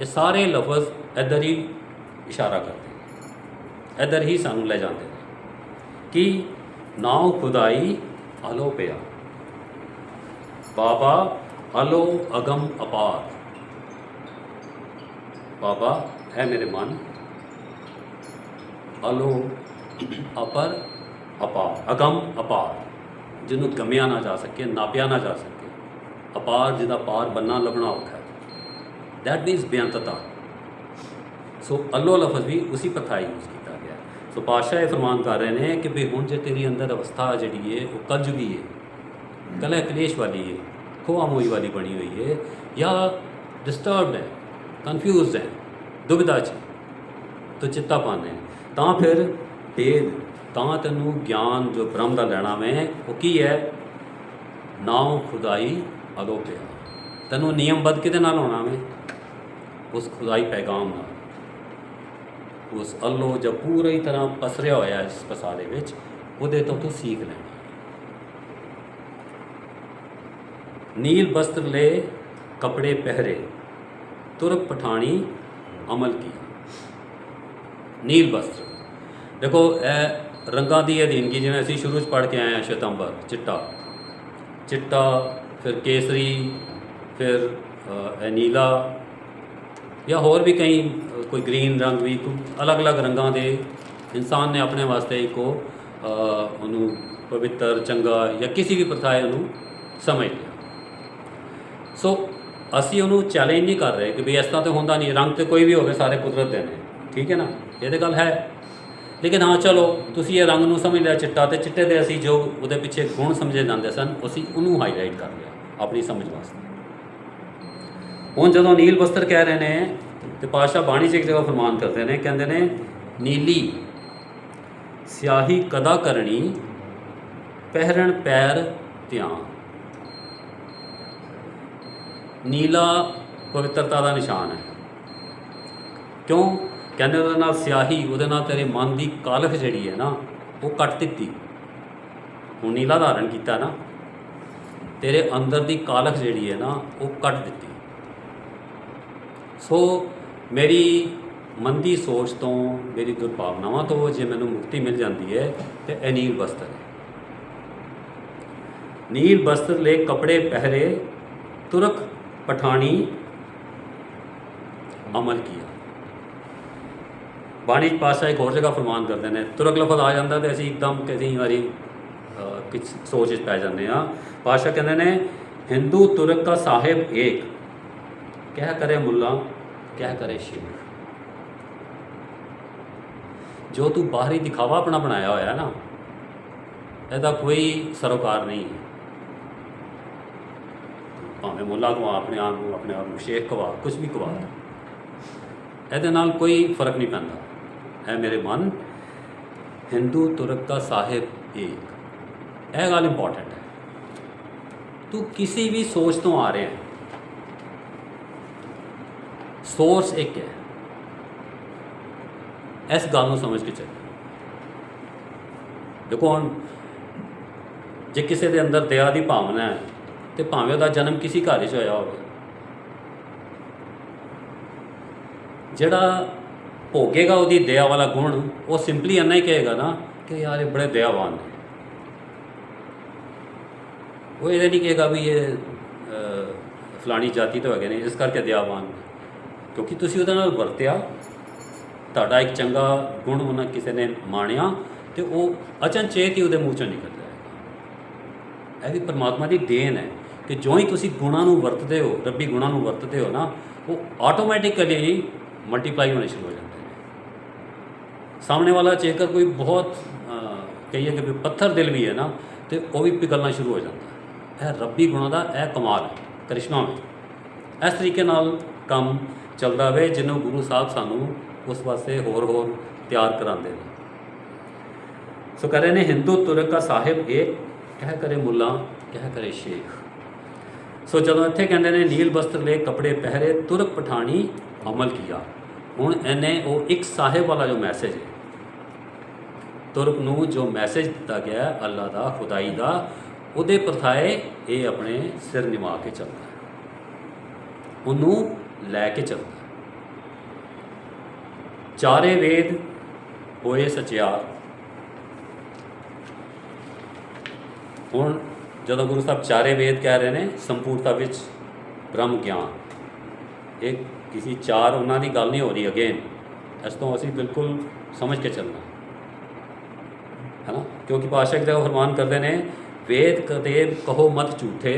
ਇਹ ਸਾਰੇ ਲਫ਼ਜ਼ ਇੱਧਰ ਹੀ ਇਸ਼ਾਰਾ ਕਰਦੇ, ਇੱਧਰ ਹੀ ਸਾਨੂੰ ਲੈ ਜਾਂਦੇ ਨੇ ਕਿ ਨਾਉ ਖੁਦਾਈ ਅਲੋਪਿਆ। ਬਾਬਾ ਅਲੋ ਅਗਮ ਅਪਾਰ। ਬਾਬਾ ਹੈ ਮੇਰੇ ਮਨ, ਅਲੋ ਅਪਰ ਅਪਾਰ, ਅਗਮ ਅਪਾਰ, ਜਿਹਨੂੰ ਗਮਿਆ ਨਾ ਜਾ ਸਕੇ, ਨਾਪਿਆ ਨਾ ਜਾ ਸਕੇ, ਅਪਾਰ ਜਿਹਦਾ ਪਾਰ ਬੰਨਾ ਲੱਭਣਾ ਔਖਾ ਹੈ। That means ਬੇਅੰਤਤਾ। ਸੋ ਅਲੋ ਲਫ਼ਜ਼ ਵੀ ਉਸੀ ਪਥਾਈ ਯੂਜ਼ ਕੀਤਾ ਗਿਆ। ਸੋ ਪਾਤਸ਼ਾਹ ਇਹ ਫਰਮਾਨ ਕਰ ਰਹੇ ਨੇ ਕਿ ਵੀ ਹੁਣ ਜੇ ਤੇਰੀ ਅੰਦਰ ਅਵਸਥਾ ਜਿਹੜੀ ਹੈ ਉਹ ਕਲਯੁਗੀ ਹੈ, ਕਲਹ ਕਲੇਸ਼ ਵਾਲੀ ਹੈ, ਖੋਆ ਮੋਈ ਵਾਲੀ ਬਣੀ ਹੋਈ ਹੈ, ਜਾਂ ਡਿਸਟਰਬਡ ਹੈ, ਕਨਫਿਊਜ਼ਡ ਹੈ, ਦੁਬਿਧਾ 'ਚ ਤੋ ਚਿੱਤਾਪਨ ਹੈ, ਤਾਂ ਫਿਰ ਵੇਦ, ਤਾਂ ਤੈਨੂੰ ਗਿਆਨ ਜੋ ਬ੍ਰਹਮ ਦਾ ਲੈਣਾ ਮੈਂ, ਉਹ ਕੀ ਹੈ? ਨਾਉ ਖੁਦਾਈ ਅਲੋਪਿਆ। ਤੈਨੂੰ ਨਿਯਮਬੱਧ ਕਿਹਦੇ ਨਾਲ ਹੋਣਾ ਮੈਂ? ਉਸ ਖੁਦਾਈ ਪੈਗਾਮ ਨਾਲ, ਉਸ ਅੱਲੋ ਜੋ ਪੂਰੀ ਤਰ੍ਹਾਂ ਪਸਰਿਆ ਹੋਇਆ ਇਸ ਪਸਾਰੇ ਵਿੱਚ, ਉਹਦੇ ਤੋਂ ਤੂੰ ਸੀਖ ਲੈਣਾ। ਨੀਲ ਬਸਤਰ ਲੈ ਕਪੜੇ ਪਹਿਰੇ, ਤੁਰਕ ਪਠਾਣੀ ਅਮਲ ਕੀ। ਨੀਲ ਬਸਤਰ ਦੇਖੋ, ਇਹ ਰੰਗਾਂ ਦੀ ਅਧੀਨਗੀ, ਜਿਵੇਂ ਅਸੀਂ ਸ਼ੁਰੂ 'ਚ ਪੜ੍ਹ ਕੇ ਆਏ ਹਾਂ, ਸ਼ਤੰਬਰ ਚਿੱਟਾ, ਚਿੱਟਾ, ਫਿਰ ਕੇਸਰੀ, ਫਿਰ ਨੀਲਾ, ਜਾਂ ਹੋਰ ਵੀ ਕਈ कोई ग्रीन रंग भी, कोई अलग अलग रंगां दे इंसान ने अपने वास्ते एक ਉਹਨੂੰ ਪਵਿੱਤਰ ਚੰਗਾ ਜਾਂ ਕਿਸੇ ਵੀ ਪ੍ਰਥਾ ਹੈ ਉਹਨੂੰ ਸਮਝ ਲਿਆ। ਸੋ ਅਸੀਂ ਉਹਨੂੰ ਚੈਲੰਜ ਨਹੀਂ ਕਰ ਰਹੇ ਕਿ ਵੀ ਇਸ ਤਰ੍ਹਾਂ ਤਾਂ ਹੁੰਦਾ ਨਹੀਂ, ਰੰਗ ਤੇ ਕੋਈ ਵੀ ਹੋਵੇ ਸਾਰੇ ਕੁਦਰਤ ਦੇ ਨੇ, ਠੀਕ ਹੈ ਨਾ, ਇਹ ਤਾਂ ਗੱਲ ਹੈ। ਲੇਕਿਨ ਹਾਂ ਚਲੋ ਤੁਸੀਂ ਇਹ ਰੰਗ ਨੂੰ ਸਮਝ ਲਿਆ ਚਿੱਟਾ, ਅਤੇ ਚਿੱਟੇ ਦੇ ਅਸੀਂ ਜੋ ਉਹਦੇ ਪਿੱਛੇ ਗੁਣ ਸਮਝੇ ਜਾਂਦੇ ਸਨ ਅਸੀਂ ਉਹਨੂੰ ਹਾਈਲਾਈਟ ਕਰ ਲਿਆ ਆਪਣੀ ਸਮਝ ਵਾਸਤੇ। ਹੁਣ ਜਦੋਂ ਨੀਲ ਬਸਤਰ ਕਹਿ ਰਹੇ ਨੇ ਤੇ ਪਾਤਸ਼ਾਹ ਬਾਣੀ 'ਚ ਇੱਕ ਜਗ੍ਹਾ ਫਰਮਾਨ ਕਰਦੇ ਨੇ, ਕਹਿੰਦੇ ਨੇ ਨੀਲੀ ਸਿਆਹੀ ਕਦਾ ਕਰਨੀ ਪਹਿਰਣ ਪੈਰ ਧਿਆਨ। ਨੀਲਾ ਪਵਿੱਤਰਤਾ ਦਾ ਨਿਸ਼ਾਨ ਹੈ। ਕਿਉਂ ਕਹਿੰਦੇ ਉਹਦੇ ਨਾਲ ਸਿਆਹੀ, ਉਹਦੇ ਨਾਲ ਤੇਰੇ ਮਨ ਦੀ ਕਾਲਖ ਜਿਹੜੀ ਹੈ ਨਾ ਉਹ ਕੱਟ ਦਿੱਤੀ। ਹੁਣ ਨੀਲਾ ਧਾਰਨ ਕੀਤਾ ਨਾ, ਤੇਰੇ ਅੰਦਰ ਦੀ ਕਾਲਖ ਜਿਹੜੀ ਹੈ ਨਾ ਉਹ ਕੱਟ ਦਿੱਤੀ। ਸੋ ਮੇਰੀ ਮਨ ਦੀ ਸੋਚ ਤੋਂ, ਮੇਰੀ ਦੁਰਭਾਵਨਾਵਾਂ ਤੋਂ ਜੇ ਮੈਨੂੰ ਮੁਕਤੀ ਮਿਲ ਜਾਂਦੀ ਹੈ ਤੇ ਇਹ ਨੀਲ ਬਸਤਰ ਹੈ। नील बस्त्र ले कपड़े पहरे तुरक पठानी अमल किया। बाणी पातशाह एक और जगह फरमान करते हैं, तुरक लफज आ जाता तो असी एकदम कई बारी कुछ सोच पै जाते हैं। पातशाह कहते हैं हिंदू तुरक का साहिब एक, क्या करे मुल्ला क्या करे शेख। जो तू बाहरी दिखावा अपना बनाया होया ना, ਇਹਦਾ कोई सरोकार नहीं है। भावें मुला कवा अपने आप को शेख कवा, कुछ भी कवा, ਇਹਦੇ ਨਾਲ कोई फर्क नहीं पैंदा। है मेरे मन हिंदू तुरक का साहिब एक, यह गल इंपॉर्टेंट है। तू किसी भी सोच तो आ रहे हैं, सोर्स एक है, इस गल को समझ के चलिए। देखो हम जे किसी के अंदर दया की भावना है तो भावें उसका जन्म किसी घर च होया हो, जिहड़ा भोगेगा उसकी दया वाला गुण वो सिंपली इन्ना ही कहेगा ना कि यार ये बड़े दयावान ने। वो ये नहीं कहेगा भी ये फलानी जाति तो है नहीं इस करके दयावान, क्योंकि तुसीं उहदे नाल वरतिया, तुहाडा एक चंगा गुण उन्हें किसी ने माणिया तो वो अचनचेत ही उसदे मूँह चों निकल जाएगा। यह भी परमात्मा की देन है कि जो ही तुसीं गुणां नूं वरतदे हो, रब्बी गुणां नूं वरतदे हो ना, वो आटोमैटिकली मल्टीप्लाई होने शुरू हो जाते हैं। सामने वाला जेकर कोई बहुत कहिए कि पत्थर दिल भी है ना तो वह भी पिघलना शुरू हो जाता है। यह रब्बी गुणों का यह कमाल है, करिश्मा है। इस तरीके नाल काम चलता रहे जिन्हों गुरु साहब सानू उस वास्ते होर तैयार कराते हैं। सो कह रहे हैं हिंदू तुरक का साहिब एक, क्या करे मुला क्या करे शेख। सो जदों इत्थे कहते हैं नील वस्त्र ले कपड़े पहरे तुरक पठानी अमल किया, हुण इन्हें वो एक साहिब वाला जो मैसेज है, तुरक नूं जो मैसेज दिता गया है अल्लाह का खुदाई का, उहदे प्रथाए ये अपने सिर निभा के चलता है, उन्होंने लैके चलता है। चारे वेद होए सचियार। हुण जदों गुरु साहब चारे वेद कह रहे हैं संपूर्णता विच ब्रह्म ज्ञान, एक किसी चार उन्होंने की गल नहीं हो रही अगेन, इस तो असी बिल्कुल समझ के चलना है ना, क्योंकि पातशाह जगह फरमान करते हैं वेद कदे कहो मत झूठे,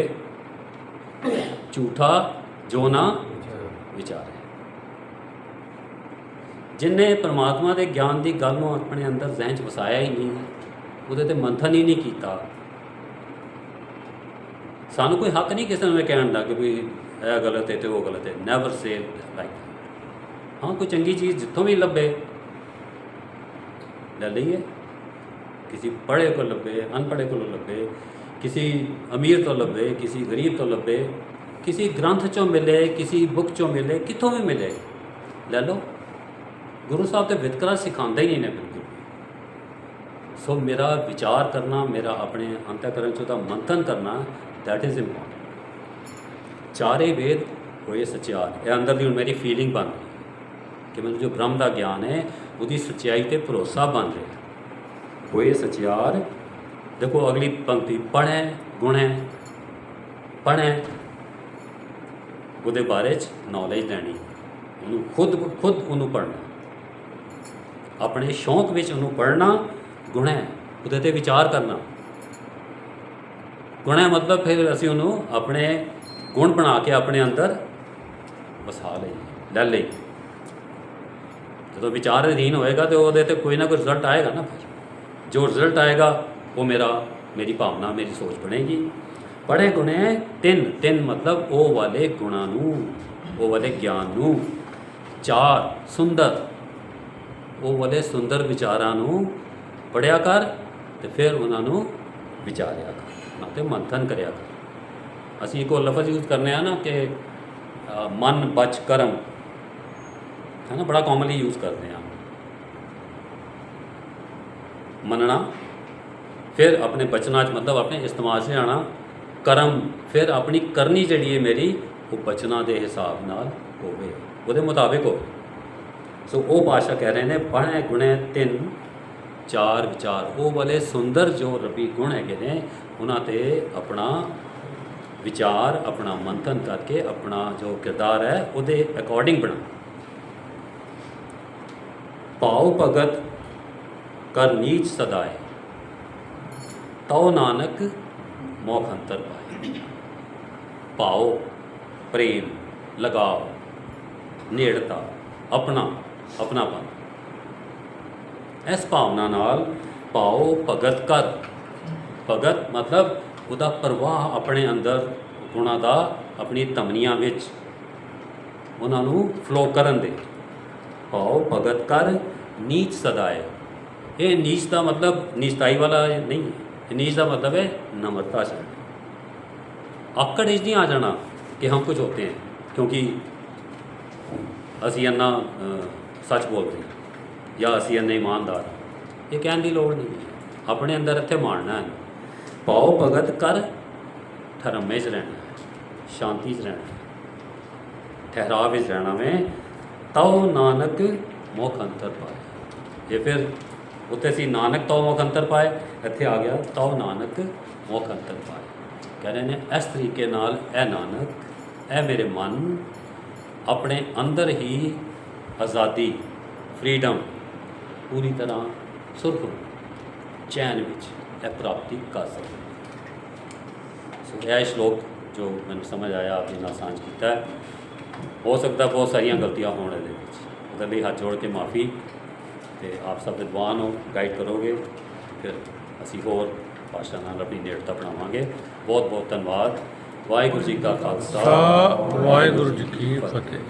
झूठा जो ना विचारे। जिन्हें परमात्मा के ज्ञान की गल को अपने अंदर जहन च वसाया ही नहीं, उहदे ते मंथन ही नहीं किया, सानू कोई हक नहीं किसी ने कहने का कि भी यह गलत है तो वो गलत है। नैवर से लाइक हाँ कोई चंगी चीज़ जितों भी लभे ले लीए, किसी पढ़े को लभे अनपढ़े को लभे, किसी अमीर तो लभे किसी गरीब तो लभे, किसी ग्रंथ चों मिले किसी बुक चों मिले, कितों भी मिले ले लो। गुरु साहब तो वितकरा सिखाते ही नहीं ने बिल्कुल। सो मेरा विचार करना, मेरा अपने अंतःकरण चो मंथन करना, दैट इज़ इम्पॉर्टेंट। चारे वेद होए सचियार, ये अंदर की मेरी फीलिंग बन रही कि मैंने जो ब्रह्म का ज्ञान है उसकी सच्चाई पर भरोसा बन रहा। होए सचियार, देखो अगली पंक्ति पढ़ें गुणें, पढ़ें उसदे बारे नॉलेज लैनी, ਉਹਨੂੰ ਖੁਦ ਉਹਨੂੰ ਪੜ੍ਹਨਾ, ਆਪਣੇ ਸ਼ੌਂਕ ਵਿੱਚ ਉਹਨੂੰ ਪੜ੍ਹਨਾ ਗੁਣ ਹੈ, ਉਹਦੇ 'ਤੇ ਵਿਚਾਰ ਕਰਨਾ। ਗੁਣ ਹੈ ਮਤਲਬ ਫਿਰ ਅਸੀਂ ਉਹਨੂੰ ਆਪਣੇ ਗੁਣ ਬਣਾ ਕੇ ਆਪਣੇ ਅੰਦਰ ਵਸਾ ਲਈਏ, ਲੈ ਲਈਏ। ਜਦੋਂ ਵਿਚਾਰ ਅਧੀਨ ਹੋਏਗਾ ਤਾਂ ਉਹਦੇ 'ਤੇ ਕੋਈ ਨਾ ਕੋਈ ਰਿਜ਼ਲਟ ਆਏਗਾ ਨਾ। ਫਿਰ ਜੋ ਰਿਜ਼ਲਟ ਆਏਗਾ ਉਹ ਮੇਰੀ ਭਾਵਨਾ, ਮੇਰੀ ਸੋਚ ਬਣੇਗੀ। ਪੜ੍ਹੇ ਗੁਣੇ ਤਿੰਨ ਮਤਲਬ ਉਹ ਵਾਲੇ ਗੁਣਾਂ ਨੂੰ, ਉਹ ਵਾਲੇ ਗਿਆਨ ਨੂੰ। 4 ਸੁੰਦਰ, ਉਹ ਵਾਲੇ ਸੁੰਦਰ ਵਿਚਾਰਾਂ ਨੂੰ ਪੜ੍ਹਿਆ ਕਰ ਅਤੇ ਫਿਰ ਉਹਨਾਂ ਨੂੰ ਵਿਚਾਰਿਆ ਕਰ ਅਤੇ ਮੰਥਨ ਕਰਿਆ ਕਰ। ਅਸੀਂ ਇੱਕ ਉਹ ਲਫ਼ਜ਼ ਯੂਜ਼ ਕਰਨੇ ਆ ਨਾ ਕਿ ਮਨ ਬਚ ਕਰਮ, ਹੈ ਨਾ, ਬੜਾ ਕਾਮਨਲੀ ਯੂਜ਼ ਕਰਦੇ ਹਾਂ। ਮੰਨਣਾ, ਫਿਰ ਆਪਣੇ ਬਚਨਾਂ 'ਚ ਮਤਲਬ ਆਪਣੇ ਇਸਤੇਮਾਲ 'ਚ ਆਉਣਾ। ਕਰਮ, ਫਿਰ ਆਪਣੀ ਕਰਨੀ ਜਿਹੜੀ ਹੈ ਮੇਰੀ ਉਹ ਬਚਨਾਂ ਦੇ ਹਿਸਾਬ ਨਾਲ ਹੋਵੇ, ਉਹਦੇ ਮੁਤਾਬਿਕ ਹੋਵੇ। ਸੋ ਉਹ ਭਾਸ਼ਾ ਕਹਿ ਰਹੇ ਨੇ ਪੜ੍ਹੇ ਗੁਣੇ 3 4 ਵਿਚਾਰ, ਉਹ ਵਾਲੇ ਸੁੰਦਰ ਜੋ ਰੱਬੀ ਗੁਣ ਹੈਗੇ ਨੇ ਉਹਨਾਂ 'ਤੇ ਆਪਣਾ ਵਿਚਾਰ, ਆਪਣਾ ਮੰਥਨ ਕਰਕੇ ਆਪਣਾ ਜੋ ਕਿਰਦਾਰ ਹੈ ਉਹਦੇ ਅਕੋਰਡਿੰਗ ਬਣਾ। ਭਾਉ ਭਗਤ ਕਰ ਨੀਚ ਸਦਾਏ, ਤਉ ਨਾਨਕ ਮੋਖ ਅੰਤਰ ਪਾਏ। ਭਾਉ ਪ੍ਰੇਮ, ਲਗਾਵ, ਨੇੜਤਾ, ਆਪਣਾਪਨ, ਇਸ ਭਾਵਨਾ ਨਾਲ ਭਾਉ ਭਗਤ ਕਰ। ਭਗਤ ਮਤਲਬ ਉਹਦਾ ਪ੍ਰਵਾਹ ਆਪਣੇ ਅੰਦਰ ਗੁਣਾਂ ਦਾ ਆਪਣੀ ਧਮਨੀਆਂ ਵਿੱਚ ਉਹਨਾਂ ਨੂੰ ਫਲੋ ਕਰਨ ਦੇ। ਭਾਉ ਭਗਤ ਕਰ ਨੀਚ ਸਦਾਏ। ਇਹ ਨੀਚ ਦਾ ਮਤਲਬ ਨੀਚਤਾਈ ਵਾਲਾ ਨਹੀਂ ਹੈ, नीच का मतलब है नम्रता से। आकड़ इस नहीं आ जाना कि हम कुछ होते हैं क्योंकि असी इन्ना सच बोलते हैं या असी इन्ने ईमानदार, ये कहने की लोड़ नहीं है। अपने अंदर इत्थे मानना है, पाओ भगत कर धर्मे च रहना है, शांति च रहना है, ठहराव च रहना में तव नानक मुख अंतर पाए। ये फिर उत्ते सी नानक तव मुख अंतर पाए, इत्थे आ गया तव नानक मुख अंतर पाए। कह रहे हैं इस तरीके नाल ए नानक ए मेरे मन अपने अंदर ही आज़ादी फ्रीडम पूरी तरह सुरख चैन विच प्राप्ति कर सके। सो यह श्लोक जो मैंने समझ आया आपने नाल सांझ किया है। हो सकता बहुत सारिया गलतियाँ होने दे उसके लिए हाथ जोड़ के माफ़ी, तो आप सब विद्वान हो गाइड करोगे फिर असी होर भाषा नाल अपनी नेड़ता बनावांगे। बहुत बहुत धन्यवाद। वाहिगुरू जी का खालसा, वाहिगुरू जी की फतेह।